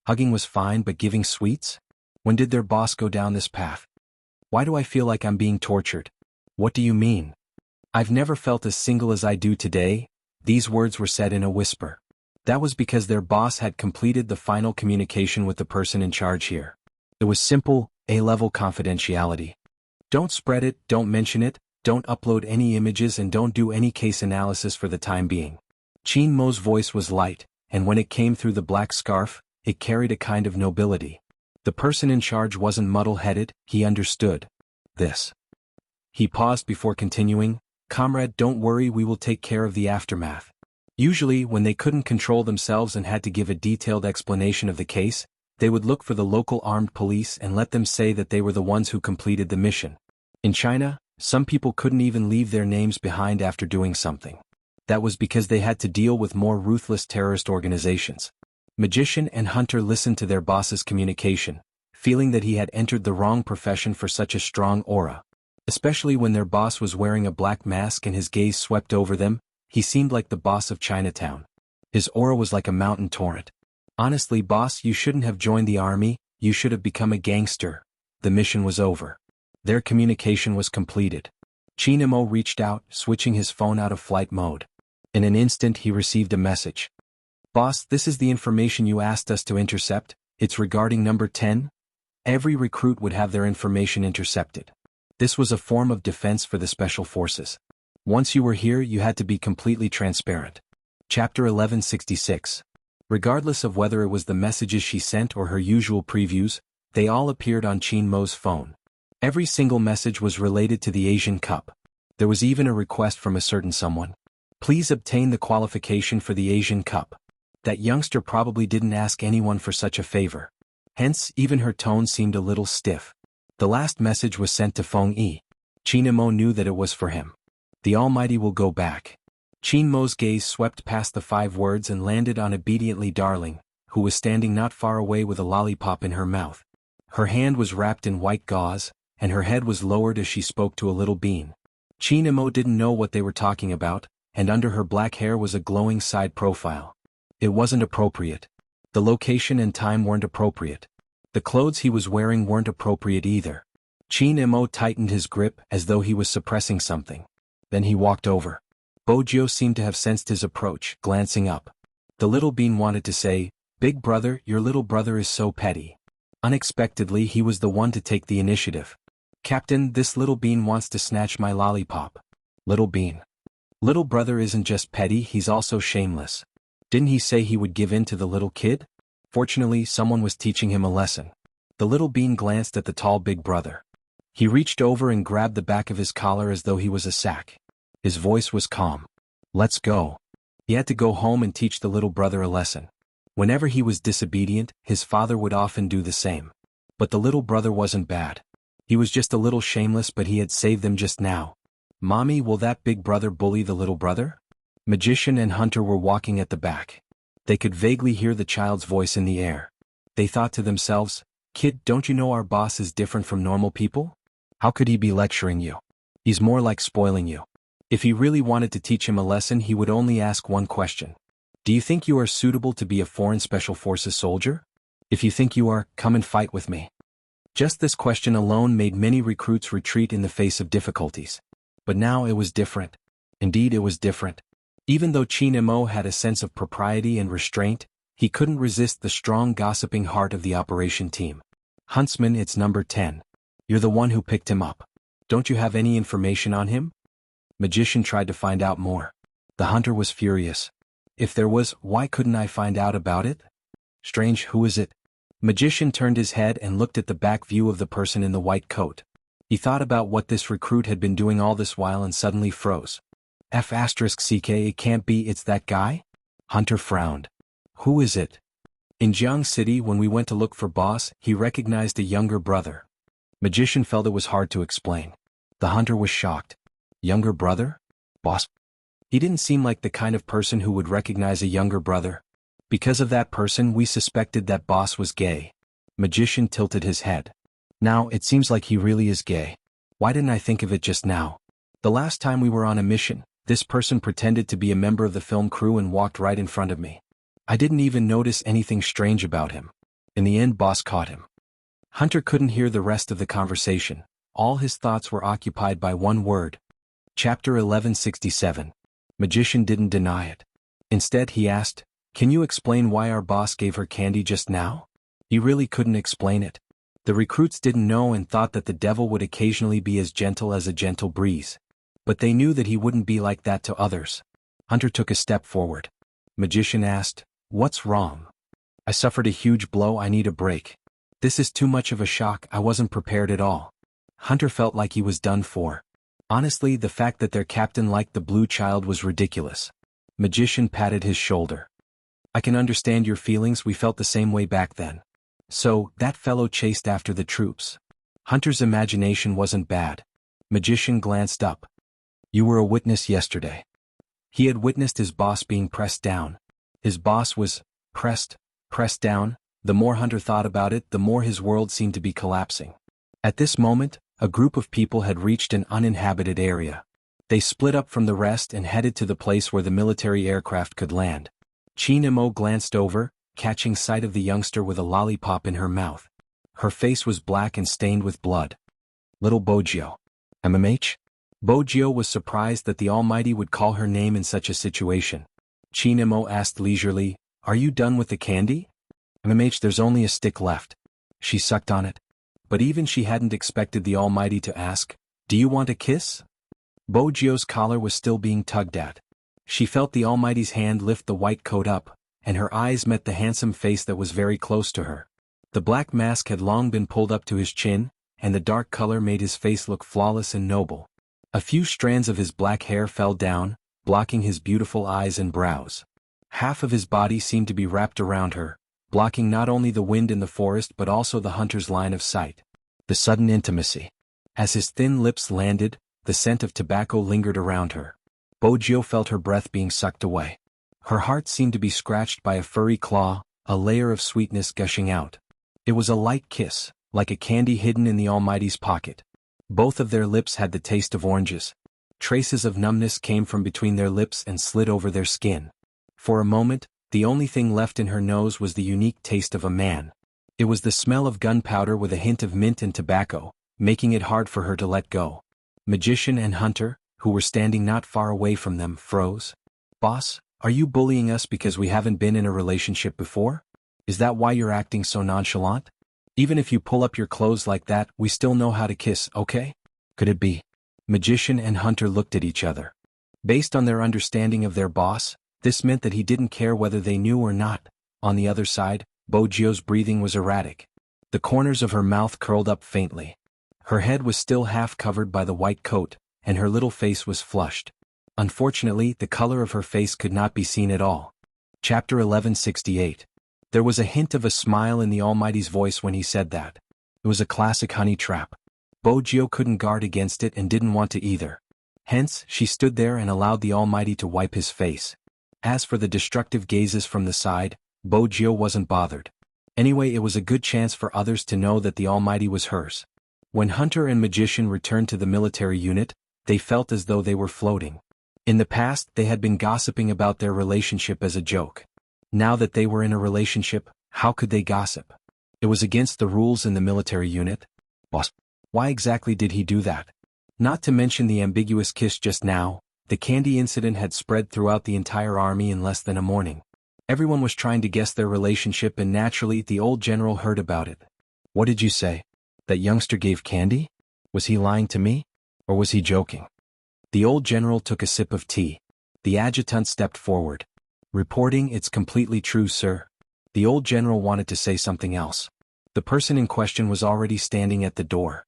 A: Hugging was fine, but giving sweets? When did their boss go down this path? Why do I feel like I'm being tortured? What do you mean? I've never felt as single as I do today. These words were said in a whisper. That was because their boss had completed the final communication with the person in charge here. It was simple, A-level confidentiality. Don't spread it, don't mention it, don't upload any images, and don't do any case analysis for the time being. Qin Mo's voice was light, and when it came through the black scarf, it carried a kind of nobility. The person in charge wasn't muddle-headed, he understood. This. He paused before continuing, Comrade, don't worry, we will take care of the aftermath. Usually, when they couldn't control themselves and had to give a detailed explanation of the case, they would look for the local armed police and let them say that they were the ones who completed the mission. In China, some people couldn't even leave their names behind after doing something. That was because they had to deal with more ruthless terrorist organizations. Magician and hunter listened to their boss's communication, feeling that he had entered the wrong profession for such a strong aura. Especially when their boss was wearing a black mask and his gaze swept over them, he seemed like the boss of Chinatown. His aura was like a mountain torrent. Honestly, boss, you shouldn't have joined the army, you should have become a gangster. The mission was over. Their communication was completed. Qin Mo reached out, switching his phone out of flight mode. In an instant he received a message. Boss, this is the information you asked us to intercept, it's regarding number 10. Every recruit would have their information intercepted. This was a form of defense for the special forces. Once you were here, you had to be completely transparent. Chapter 1166. Regardless of whether it was the messages she sent or her usual previews, they all appeared on Qin Mo's phone. Every single message was related to the Asian Cup. There was even a request from a certain someone. Please obtain the qualification for the Asian Cup. That youngster probably didn't ask anyone for such a favor. Hence, even her tone seemed a little stiff. The last message was sent to Feng Yi. Qin Mo knew that it was for him. The Almighty will go back. Qin Mo's gaze swept past the 5 words and landed on obediently Darling, who was standing not far away with a lollipop in her mouth. Her hand was wrapped in white gauze, and her head was lowered as she spoke to a little bean. Qin Mo didn't know what they were talking about, and under her black hair was a glowing side profile. It wasn't appropriate. The location and time weren't appropriate. The clothes he was wearing weren't appropriate either. Qin Mo tightened his grip as though he was suppressing something. Then he walked over. Bojo seemed to have sensed his approach, glancing up. The little bean wanted to say, Big brother, your little brother is so petty. Unexpectedly, he was the one to take the initiative. Captain, this little bean wants to snatch my lollipop. Little bean. Little brother isn't just petty, he's also shameless. Didn't he say he would give in to the little kid? Fortunately, someone was teaching him a lesson. The little bean glanced at the tall big brother. He reached over and grabbed the back of his collar as though he was a sack. His voice was calm. Let's go. He had to go home and teach the little brother a lesson. Whenever he was disobedient, his father would often do the same. But the little brother wasn't bad. He was just a little shameless, but he had saved them just now. Mommy, will that big brother bully the little brother? Magician and hunter were walking at the back. They could vaguely hear the child's voice in the air. They thought to themselves, Kid, don't you know our boss is different from normal people? How could he be lecturing you? He's more like spoiling you. If he really wanted to teach him a lesson, he would only ask one question. Do you think you are suitable to be a foreign special forces soldier? If you think you are, come and fight with me. Just this question alone made many recruits retreat in the face of difficulties. But now it was different. Indeed, it was different. Even though Qin Mo had a sense of propriety and restraint, he couldn't resist the strong gossiping heart of the operation team. Huntsman, it's number 10. You're the one who picked him up. Don't you have any information on him? Magician tried to find out more. The hunter was furious. If there was, why couldn't I find out about it? Strange, who is it? Magician turned his head and looked at the back view of the person in the white coat. He thought about what this recruit had been doing all this while and suddenly froze. F***ck, it can't be, it's that guy? Hunter frowned. Who is it? In Jianghu City, when we went to look for Boss, he recognized a younger brother. Magician felt it was hard to explain. The hunter was shocked. Younger brother? Boss? He didn't seem like the kind of person who would recognize a younger brother. Because of that person, we suspected that Boss was gay. Magician tilted his head. Now, it seems like he really is gay. Why didn't I think of it just now? The last time we were on a mission, this person pretended to be a member of the film crew and walked right in front of me. I didn't even notice anything strange about him. In the end, Boss caught him. Hunter couldn't hear the rest of the conversation. All his thoughts were occupied by one word. Chapter 1167. Magician didn't deny it. Instead, he asked, "Can you explain why our boss gave her candy just now?" He really couldn't explain it. The recruits didn't know and thought that the devil would occasionally be as gentle as a gentle breeze. But they knew that he wouldn't be like that to others. Hunter took a step forward. Magician asked, "What's wrong?" "I suffered a huge blow, I need a break. This is too much of a shock, I wasn't prepared at all." Hunter felt like he was done for. Honestly, the fact that their captain liked the blue child was ridiculous. Magician patted his shoulder. "I can understand your feelings, we felt the same way back then. So, that fellow chased after the troops." Hunter's imagination wasn't bad. Magician glanced up. "You were a witness yesterday." He had witnessed his boss being pressed down. His boss was pressed down. The more Hunter thought about it, the more his world seemed to be collapsing. At this moment, a group of people had reached an uninhabited area. They split up from the rest and headed to the place where the military aircraft could land. Qin Mo glanced over, catching sight of the youngster with a lollipop in her mouth. Her face was black and stained with blood. "Little Bojio. MMH?" Bojio was surprised that the Almighty would call her name in such a situation. Qin Mo asked leisurely, "Are you done with the candy?" "MMH, there's only a stick left." She sucked on it. But even she hadn't expected the Almighty to ask, "Do you want a kiss?" Bojio's collar was still being tugged at. She felt the Almighty's hand lift the white coat up, and her eyes met the handsome face that was very close to her. The black mask had long been pulled up to his chin, and the dark color made his face look flawless and noble. A few strands of his black hair fell down, blocking his beautiful eyes and brows. Half of his body seemed to be wrapped around her, blocking not only the wind in the forest but also the hunter's line of sight. The sudden intimacy. As his thin lips landed, the scent of tobacco lingered around her. Bojio felt her breath being sucked away. Her heart seemed to be scratched by a furry claw, a layer of sweetness gushing out. It was a light kiss, like a candy hidden in the Almighty's pocket. Both of their lips had the taste of oranges. Traces of numbness came from between their lips and slid over their skin. For a moment, the only thing left in her nose was the unique taste of a man. It was the smell of gunpowder with a hint of mint and tobacco, making it hard for her to let go. Magician and Hunter, who were standing not far away from them, froze. "Boss, are you bullying us because we haven't been in a relationship before? Is that why you're acting so nonchalant? Even if you pull up your clothes like that, we still know how to kiss, okay?" Could it be? Magician and Hunter looked at each other. Based on their understanding of their boss, this meant that he didn't care whether they knew or not. On the other side, Bojio's breathing was erratic. The corners of her mouth curled up faintly. Her head was still half covered by the white coat, and her little face was flushed. Unfortunately, the color of her face could not be seen at all. Chapter 1168. There was a hint of a smile in the Almighty's voice when he said that. It was a classic honey trap. Bojio couldn't guard against it and didn't want to either. Hence, she stood there and allowed the Almighty to wipe his face. As for the destructive gazes from the side, Bojio wasn't bothered. Anyway, it was a good chance for others to know that the Almighty was hers. When Hunter and Magician returned to the military unit, they felt as though they were floating. In the past, they had been gossiping about their relationship as a joke. Now that they were in a relationship, how could they gossip? It was against the rules in the military unit. Boss, why exactly did he do that? Not to mention the ambiguous kiss just now, The candy incident had spread throughout the entire army in less than a morning. Everyone was trying to guess their relationship, and naturally the old general heard about it. What did you say? That youngster gave candy? Was he lying to me? Or was he joking? The old general took a sip of tea. The adjutant stepped forward. Reporting, it's completely true, sir. The old general wanted to say something else. The person in question was already standing at the door.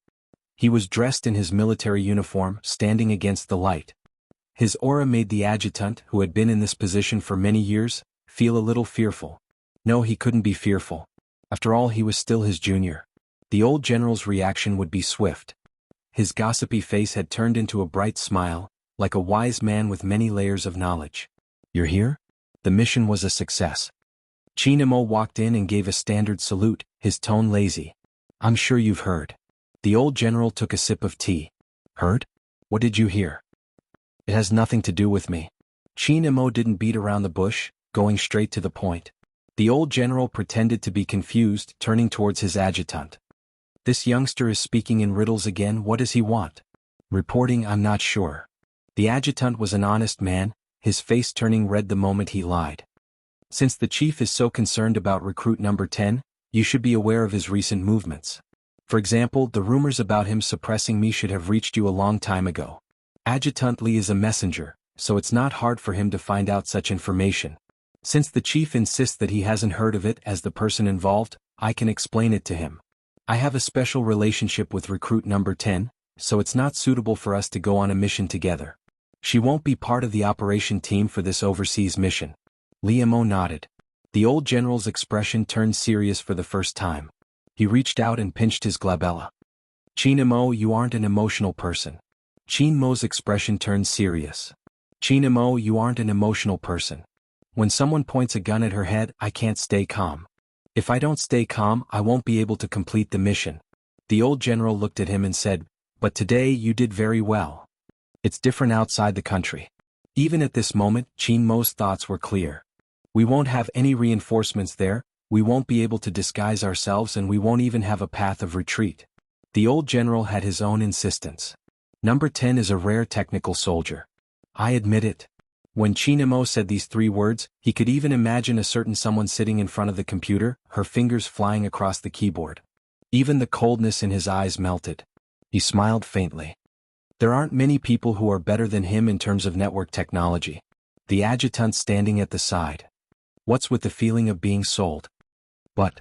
A: He was dressed in his military uniform, standing against the light. His aura made the adjutant, who had been in this position for many years, feel a little fearful. No, he couldn't be fearful. After all, he was still his junior. The old general's reaction would be swift. His gossipy face had turned into a bright smile, like a wise man with many layers of knowledge. You're here? The mission was a success. Xianxia walked in and gave a standard salute, his tone lazy. I'm sure you've heard. The old general took a sip of tea. Heard? What did you hear? It has nothing to do with me. Xianxia didn't beat around the bush, going straight to the point. The old general pretended to be confused, turning towards his adjutant. This youngster is speaking in riddles again. What does he want? Reporting, I'm not sure. The adjutant was an honest man, his face turning red the moment he lied. Since the chief is so concerned about recruit number 10, you should be aware of his recent movements. For example, the rumors about him suppressing me should have reached you a long time ago. Adjutant Lee is a messenger, so it's not hard for him to find out such information. Since the chief insists that he hasn't heard of it as the person involved, I can explain it to him. I have a special relationship with recruit number 10, so it's not suitable for us to go on a mission together. She won't be part of the operation team for this overseas mission. Xianxia nodded. The old general's expression turned serious for the first time. He reached out and pinched his glabella. Xianxia, you aren't an emotional person. Xianxia's expression turned serious. Xianxia, you aren't an emotional person. When someone points a gun at her head, I can't stay calm. If I don't stay calm, I won't be able to complete the mission. The old general looked at him and said, but today you did very well. It's different outside the country. Even at this moment, Xianxia's thoughts were clear. We won't have any reinforcements there, we won't be able to disguise ourselves, and we won't even have a path of retreat. The old general had his own insistence. Number 10 is a rare technical soldier. I admit it. When Xianxia said these 3 words, he could even imagine a certain someone sitting in front of the computer, her fingers flying across the keyboard. Even the coldness in his eyes melted. He smiled faintly. There aren't many people who are better than him in terms of network technology. The adjutant standing at the side. What's with the feeling of being sold? But.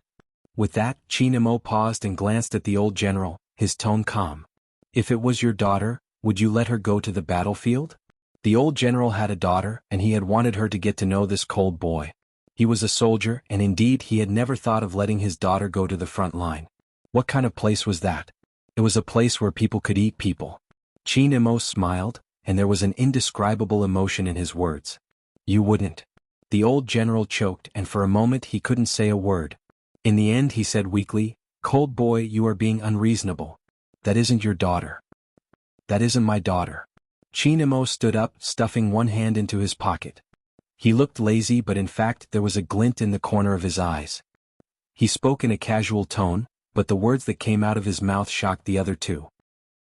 A: With that, Xianxia paused and glanced at the old general, his tone calm. If it was your daughter, would you let her go to the battlefield? The old general had a daughter, and he had wanted her to get to know this cold boy. He was a soldier, and indeed he had never thought of letting his daughter go to the front line. What kind of place was that? It was a place where people could eat people. Xianxia smiled, and there was an indescribable emotion in his words. You wouldn't. The old general choked, and for a moment he couldn't say a word. In the end he said weakly, Cold boy, you are being unreasonable. That isn't your daughter. That isn't my daughter. Xianxia stood up, stuffing one hand into his pocket. He looked lazy, but in fact there was a glint in the corner of his eyes. He spoke in a casual tone, but the words that came out of his mouth shocked the other 2.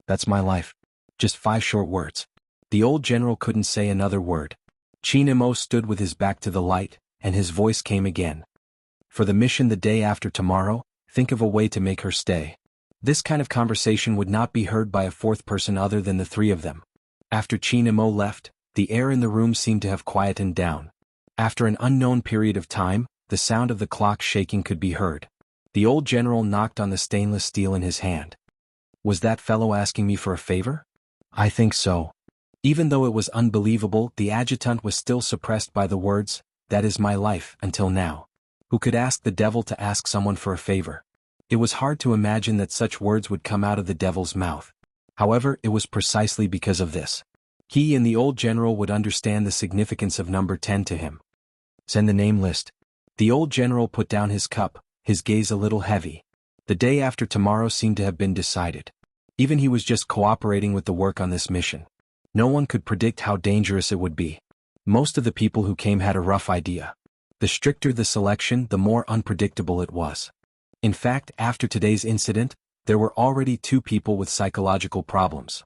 A: That's my life. Just 5 short words. The old general couldn't say another word. Xianxia stood with his back to the light, and his voice came again. For the mission the day after tomorrow, think of a way to make her stay. This kind of conversation would not be heard by a 4th person other than the 3 of them. After Xianxia left, the air in the room seemed to have quietened down. After an unknown period of time, the sound of the clock shaking could be heard. The old general knocked on the stainless steel in his hand. Was that fellow asking me for a favor? I think so. Even though it was unbelievable, the adjutant was still suppressed by the words, that is my life, until now. Who could ask the devil to ask someone for a favor? It was hard to imagine that such words would come out of the devil's mouth. However, it was precisely because of this. He and the old general would understand the significance of number 10 to him. Send the name list. The old general put down his cup, his gaze a little heavy. The day after tomorrow seemed to have been decided. Even he was just cooperating with the work on this mission. No one could predict how dangerous it would be. Most of the people who came had a rough idea. The stricter the selection, the more unpredictable it was. In fact, after today's incident, there were already 2 people with psychological problems.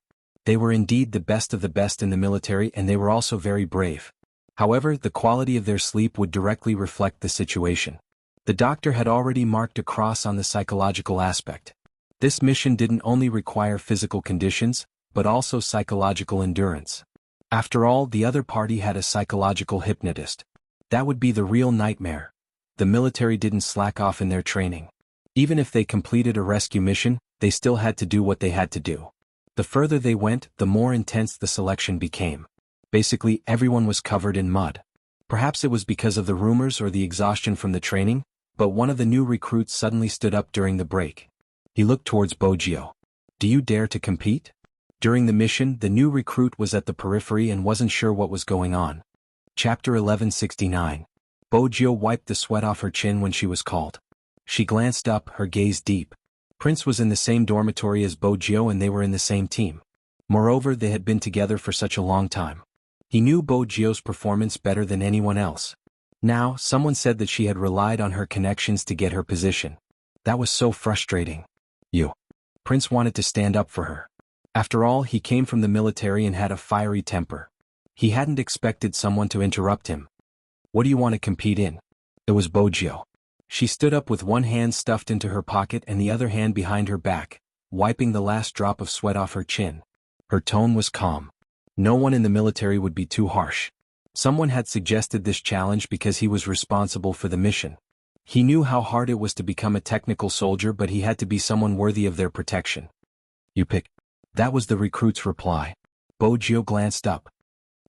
A: They were indeed the best of the best in the military, and they were also very brave. However, the quality of their sleep would directly reflect the situation. The doctor had already marked a cross on the psychological aspect. This mission didn't only require physical conditions, but also psychological endurance. After all, the other party had a psychological hypnotist. That would be the real nightmare. The military didn't slack off in their training. Even if they completed a rescue mission, they still had to do what they had to do. The further they went, the more intense the selection became. Basically, everyone was covered in mud. Perhaps it was because of the rumors or the exhaustion from the training, but one of the new recruits suddenly stood up during the break. He looked towards Bojio. "Do you dare to compete?" During the mission, the new recruit was at the periphery and wasn't sure what was going on. Chapter 1169. Bojio wiped the sweat off her chin when she was called. She glanced up, her gaze deep. Prince was in the same dormitory as Bojio and they were in the same team. Moreover, they had been together for such a long time. He knew Bojio's performance better than anyone else. Now, someone said that she had relied on her connections to get her position. That was so frustrating. Prince wanted to stand up for her. After all, he came from the military and had a fiery temper. He hadn't expected someone to interrupt him. "What do you want to compete in?" It was Bojio. She stood up with one hand stuffed into her pocket and the other hand behind her back, wiping the last drop of sweat off her chin. Her tone was calm. No one in the military would be too harsh. Someone had suggested this challenge because he was responsible for the mission. He knew how hard it was to become a technical soldier, but he had to be someone worthy of their protection. "You pick." That was the recruit's reply. Bojio glanced up.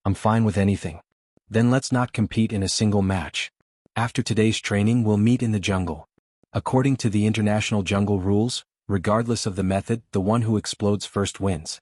A: "I'm fine with anything." "Then let's not compete in a single match. After today's training, we'll meet in the jungle. According to the international jungle rules, regardless of the method, the one who explodes first wins."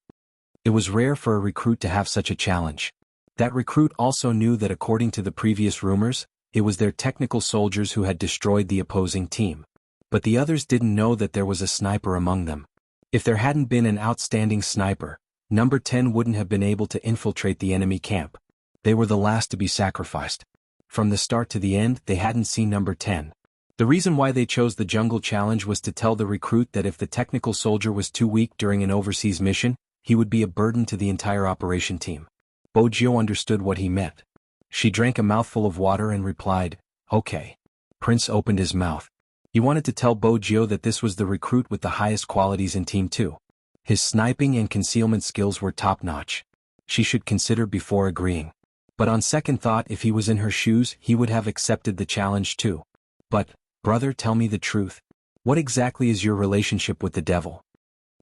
A: It was rare for a recruit to have such a challenge. That recruit also knew that according to the previous rumors, it was their technical soldiers who had destroyed the opposing team. But the others didn't know that there was a sniper among them. If there hadn't been an outstanding sniper, number 10 wouldn't have been able to infiltrate the enemy camp. They were the last to be sacrificed. From the start to the end, they hadn't seen number 10. The reason why they chose the jungle challenge was to tell the recruit that if the technical soldier was too weak during an overseas mission, he would be a burden to the entire operation team. Bojio understood what he meant. She drank a mouthful of water and replied, "Okay." Prince opened his mouth. He wanted to tell Bojio that this was the recruit with the highest qualities in Team 2. His sniping and concealment skills were top-notch. She should consider before agreeing. But on second thought, if he was in her shoes, he would have accepted the challenge too. "But, brother, tell me the truth. What exactly is your relationship with the devil?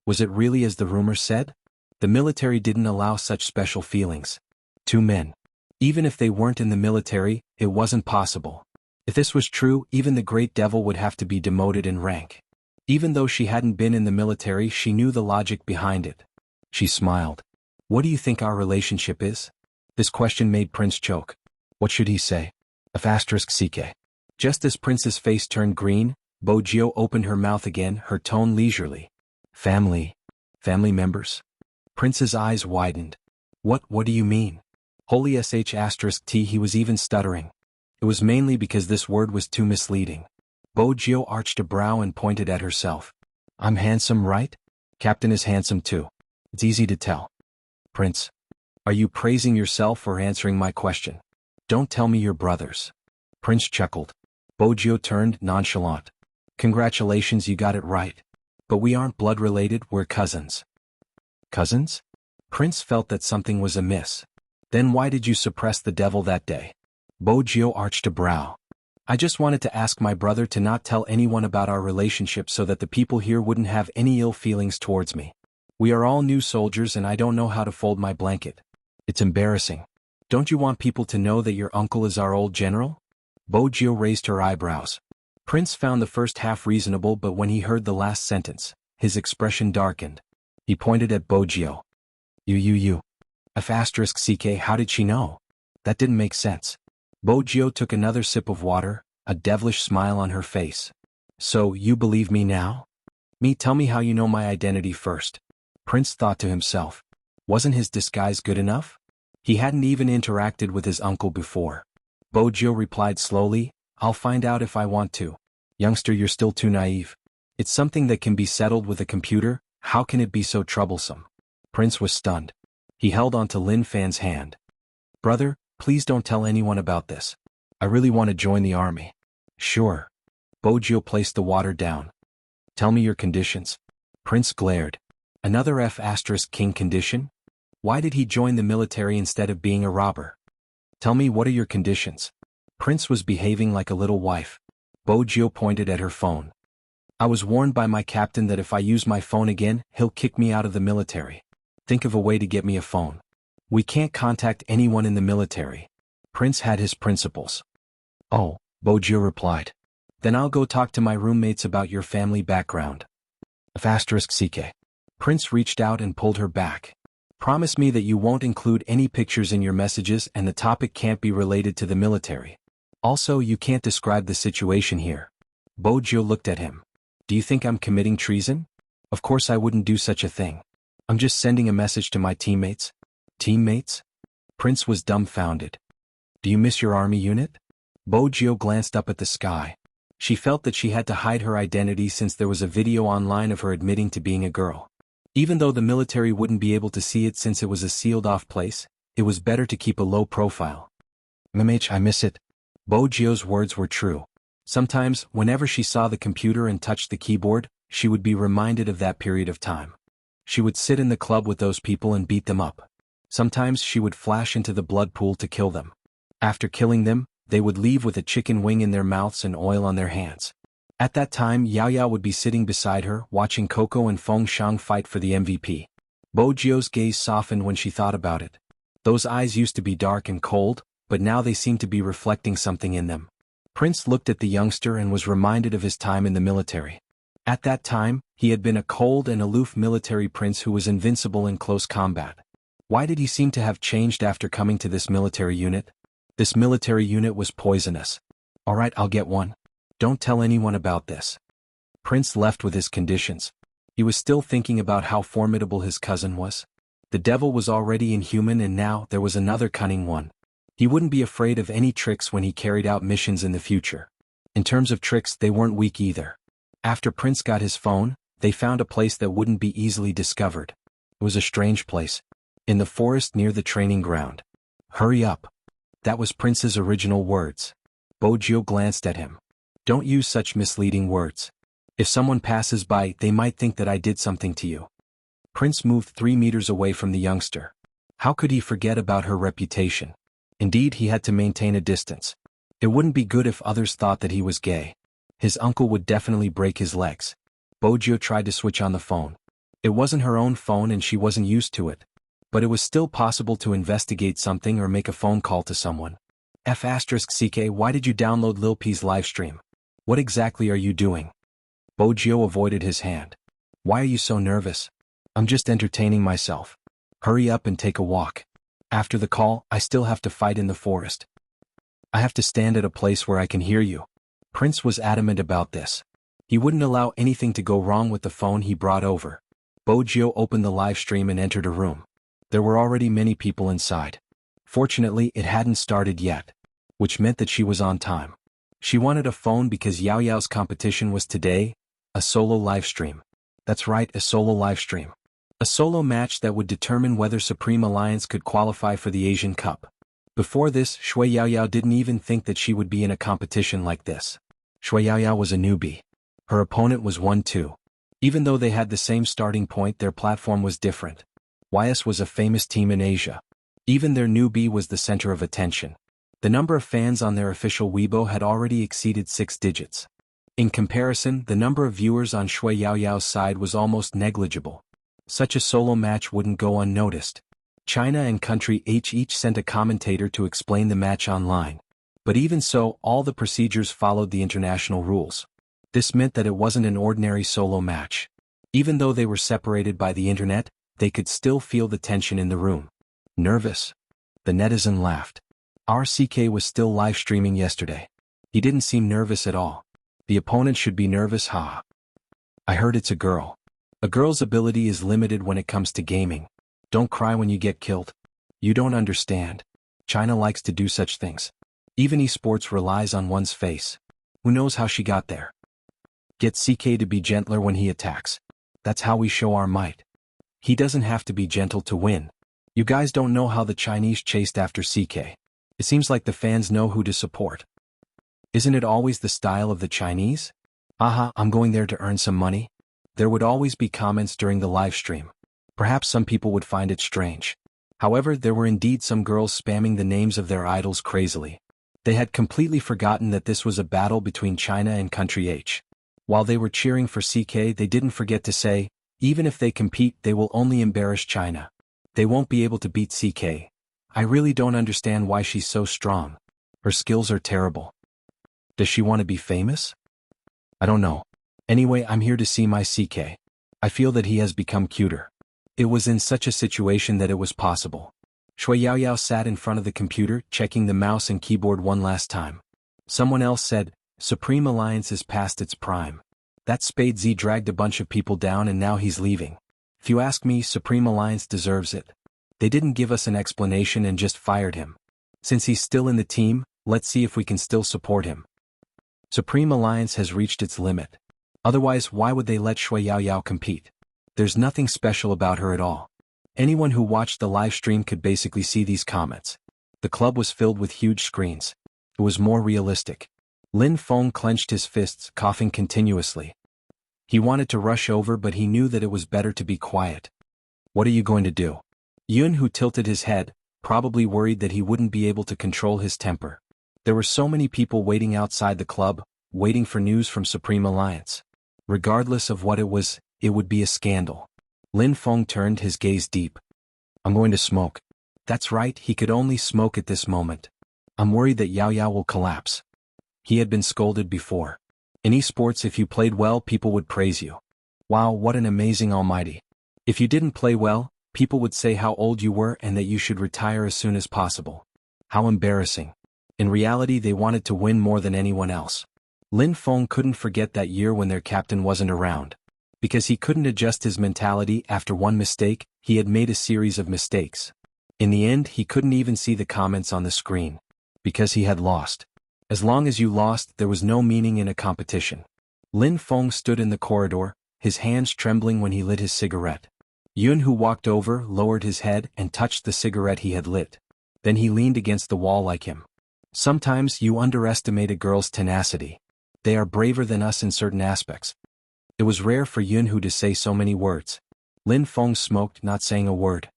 A: Was it really as the rumors said?" The military didn't allow such special feelings. Two men. Even if they weren't in the military, it wasn't possible. If this was true, even the great devil would have to be demoted in rank. Even though she hadn't been in the military, she knew the logic behind it. She smiled. "What do you think our relationship is?" This question made Prince choke. What should he say? **CK. Just as Prince's face turned green, Bojio opened her mouth again, her tone leisurely. Family members?" Prince's eyes widened. What do you mean?" Holy **T. He was even stuttering. It was mainly because this word was too misleading. Bojio arched a brow and pointed at herself. "I'm handsome, right? Captain is handsome too. It's easy to tell." "Prince, are you praising yourself or answering my question? Don't tell me you're brothers." Prince chuckled. Bojio turned nonchalant. "Congratulations, you got it right. But we aren't blood-related, we're cousins." "Cousins?" Prince felt that something was amiss. "Then why did you suppress the devil that day?" Bojio arched a brow. "I just wanted to ask my brother to not tell anyone about our relationship so that the people here wouldn't have any ill feelings towards me. We are all new soldiers and I don't know how to fold my blanket. It's embarrassing. Don't you want people to know that your uncle is our old general?" Bojio raised her eyebrows. Prince found the first half reasonable, but when he heard the last sentence, his expression darkened. He pointed at Bojio. You. **CK. How did she know? That didn't make sense." Bojio took another sip of water, a devilish smile on her face. "So, you believe me now? Tell me how you know my identity first." Prince thought to himself. Wasn't his disguise good enough? He hadn't even interacted with his uncle before. Bojio replied slowly, "I'll find out if I want to. Youngster, you're still too naive. It's something that can be settled with a computer, how can it be so troublesome?" Prince was stunned. He held onto Lin Fan's hand. Brother, please don't tell anyone about this. I really want to join the army. Sure. Bojo placed the water down. Tell me your conditions. Prince glared. Another F*king condition? Why did he join the military instead of being a robber? Tell me, what are your conditions? Prince was behaving like a little wife. Bojo pointed at her phone. I was warned by my captain that if I use my phone again, he'll kick me out of the military. Think of a way to get me a phone. We can't contact anyone in the military. Prince had his principles. Oh, Bojo replied. Then I'll go talk to my roommates about your family background. *ck. Prince reached out and pulled her back. Promise me that you won't include any pictures in your messages and the topic can't be related to the military. Also, you can't describe the situation here. Bojo looked at him. Do you think I'm committing treason? Of course I wouldn't do such a thing. I'm just sending a message to my teammates. Teammates? Prince was dumbfounded. Do you miss your army unit? Bojo glanced up at the sky. She felt that she had to hide her identity since there was a video online of her admitting to being a girl. Even though the military wouldn't be able to see it since it was a sealed-off place, it was better to keep a low profile. I miss it. Bojo's words were true. Sometimes, whenever she saw the computer and touched the keyboard, she would be reminded of that period of time. She would sit in the club with those people and beat them up. Sometimes she would flash into the blood pool to kill them. After killing them, they would leave with a chicken wing in their mouths and oil on their hands. At that time, Yao Yao would be sitting beside her, watching Coco and Feng Shang fight for the MVP. Bojo's gaze softened when she thought about it. Those eyes used to be dark and cold, but now they seemed to be reflecting something in them. Prince looked at the youngster and was reminded of his time in the military. At that time, he had been a cold and aloof military prince who was invincible in close combat. Why did he seem to have changed after coming to this military unit? This military unit was poisonous. Alright, I'll get one. Don't tell anyone about this. Prince left with his conditions. He was still thinking about how formidable his cousin was. The devil was already inhuman and now there was another cunning one. He wouldn't be afraid of any tricks when he carried out missions in the future. In terms of tricks, they weren't weak either. After Prince got his phone, they found a place that wouldn't be easily discovered. It was a strange place. In the forest near the training ground. Hurry up. That was Prince's original words. Bojo glanced at him. Don't use such misleading words. If someone passes by, they might think that I did something to you. Prince moved 3 meters away from the youngster. How could he forget about her reputation? Indeed, he had to maintain a distance. It wouldn't be good if others thought that he was gay. His uncle would definitely break his legs. Bojo tried to switch on the phone. It wasn't her own phone and she wasn't used to it. But it was still possible to investigate something or make a phone call to someone. *ck, why did you download Lil P's livestream? What exactly are you doing? Bojo avoided his hand. Why are you so nervous? I'm just entertaining myself. Hurry up and take a walk. After the call, I still have to fight in the forest. I have to stand at a place where I can hear you. Prince was adamant about this. He wouldn't allow anything to go wrong with the phone he brought over. Bojo opened the live stream and entered a room. There were already many people inside. Fortunately, it hadn't started yet, which meant that she was on time. She wanted a phone because Yao Yao's competition was today, a solo live stream. That's right, a solo live stream. A solo match that would determine whether Supreme Alliance could qualify for the Asian Cup. Before this, Shui Yao Yao didn't even think that she would be in a competition like this. Shui Yao Yao was a newbie. Her opponent was 1-2. Even though they had the same starting point, their platform was different. YS was a famous team in Asia. Even their newbie was the center of attention. The number of fans on their official Weibo had already exceeded 6 digits. In comparison, the number of viewers on Shui Yao Yao's side was almost negligible. Such a solo match wouldn't go unnoticed. China and Country H each sent a commentator to explain the match online. But even so, all the procedures followed the international rules. This meant that it wasn't an ordinary solo match. Even though they were separated by the internet, they could still feel the tension in the room. Nervous? The netizen laughed. RCK was still live streaming yesterday. He didn't seem nervous at all. The opponent should be nervous, haha. I heard it's a girl. A girl's ability is limited when it comes to gaming. Don't cry when you get killed. You don't understand. China likes to do such things. Even esports relies on one's face. Who knows how she got there? Get CK to be gentler when he attacks. That's how we show our might. He doesn't have to be gentle to win. You guys don't know how the Chinese chased after CK. It seems like the fans know who to support. Isn't it always the style of the Chinese? Aha, I'm going there to earn some money. There would always be comments during the live stream. Perhaps some people would find it strange. However, there were indeed some girls spamming the names of their idols crazily. They had completely forgotten that this was a battle between China and Country H. While they were cheering for CK, they didn't forget to say, even if they compete, they will only embarrass China. They won't be able to beat CK. I really don't understand why she's so strong. Her skills are terrible. Does she want to be famous? I don't know. Anyway, I'm here to see my CK. I feel that he has become cuter. It was in such a situation that it was possible. Shui Yaoyao sat in front of the computer, checking the mouse and keyboard one last time. Someone else said, Supreme Alliance is past its prime. That Spade Z dragged a bunch of people down and now he's leaving. If you ask me, Supreme Alliance deserves it. They didn't give us an explanation and just fired him. Since he's still in the team, let's see if we can still support him. Supreme Alliance has reached its limit. Otherwise, why would they let Shui Yaoyao compete? There's nothing special about her at all. Anyone who watched the live stream could basically see these comments. The club was filled with huge screens. It was more realistic. Lin Feng clenched his fists, coughing continuously. He wanted to rush over, but he knew that it was better to be quiet. What are you going to do? Xuanhu tilted his head, probably worried that he wouldn't be able to control his temper. There were so many people waiting outside the club, waiting for news from Supreme Alliance. Regardless of what it would be a scandal. Lin Feng turned his gaze deep. I'm going to smoke. That's right, he could only smoke at this moment. I'm worried that Yao Yao will collapse. He had been scolded before. In esports, if you played well, people would praise you. Wow, what an amazing almighty. If you didn't play well, people would say how old you were and that you should retire as soon as possible. How embarrassing. In reality, they wanted to win more than anyone else. Lin Feng couldn't forget that year when their captain wasn't around. Because he couldn't adjust his mentality after one mistake, he had made a series of mistakes. In the end, he couldn't even see the comments on the screen. Because he had lost. As long as you lost, there was no meaning in a competition. Lin Feng stood in the corridor, his hands trembling when he lit his cigarette. Xuanhu walked over, lowered his head, and touched the cigarette he had lit. Then he leaned against the wall like him. Sometimes you underestimate a girl's tenacity. They are braver than us in certain aspects. It was rare for Xuanhu to say so many words. Lin Feng smoked, not saying a word.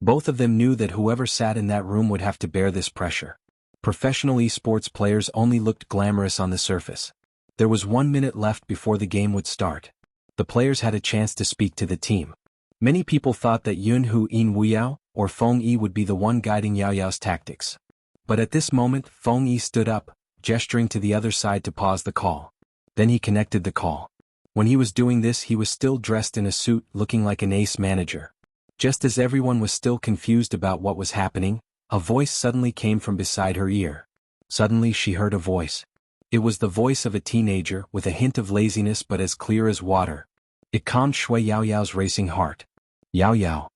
A: Both of them knew that whoever sat in that room would have to bear this pressure. Professional esports players only looked glamorous on the surface. There was 1 minute left before the game would start. The players had a chance to speak to the team. Many people thought that Xuanhu in Wuyao or Feng Yi would be the one guiding Yao Yao's tactics. But at this moment, Feng Yi stood up, gesturing to the other side to pause the call. Then he connected the call. When he was doing this, he was still dressed in a suit, looking like an ace manager. Just as everyone was still confused about what was happening, a voice suddenly came from beside her ear. Suddenly she heard a voice. It was the voice of a teenager, with a hint of laziness but as clear as water. It calmed Shui Yaoyao's racing heart. Yao Yao.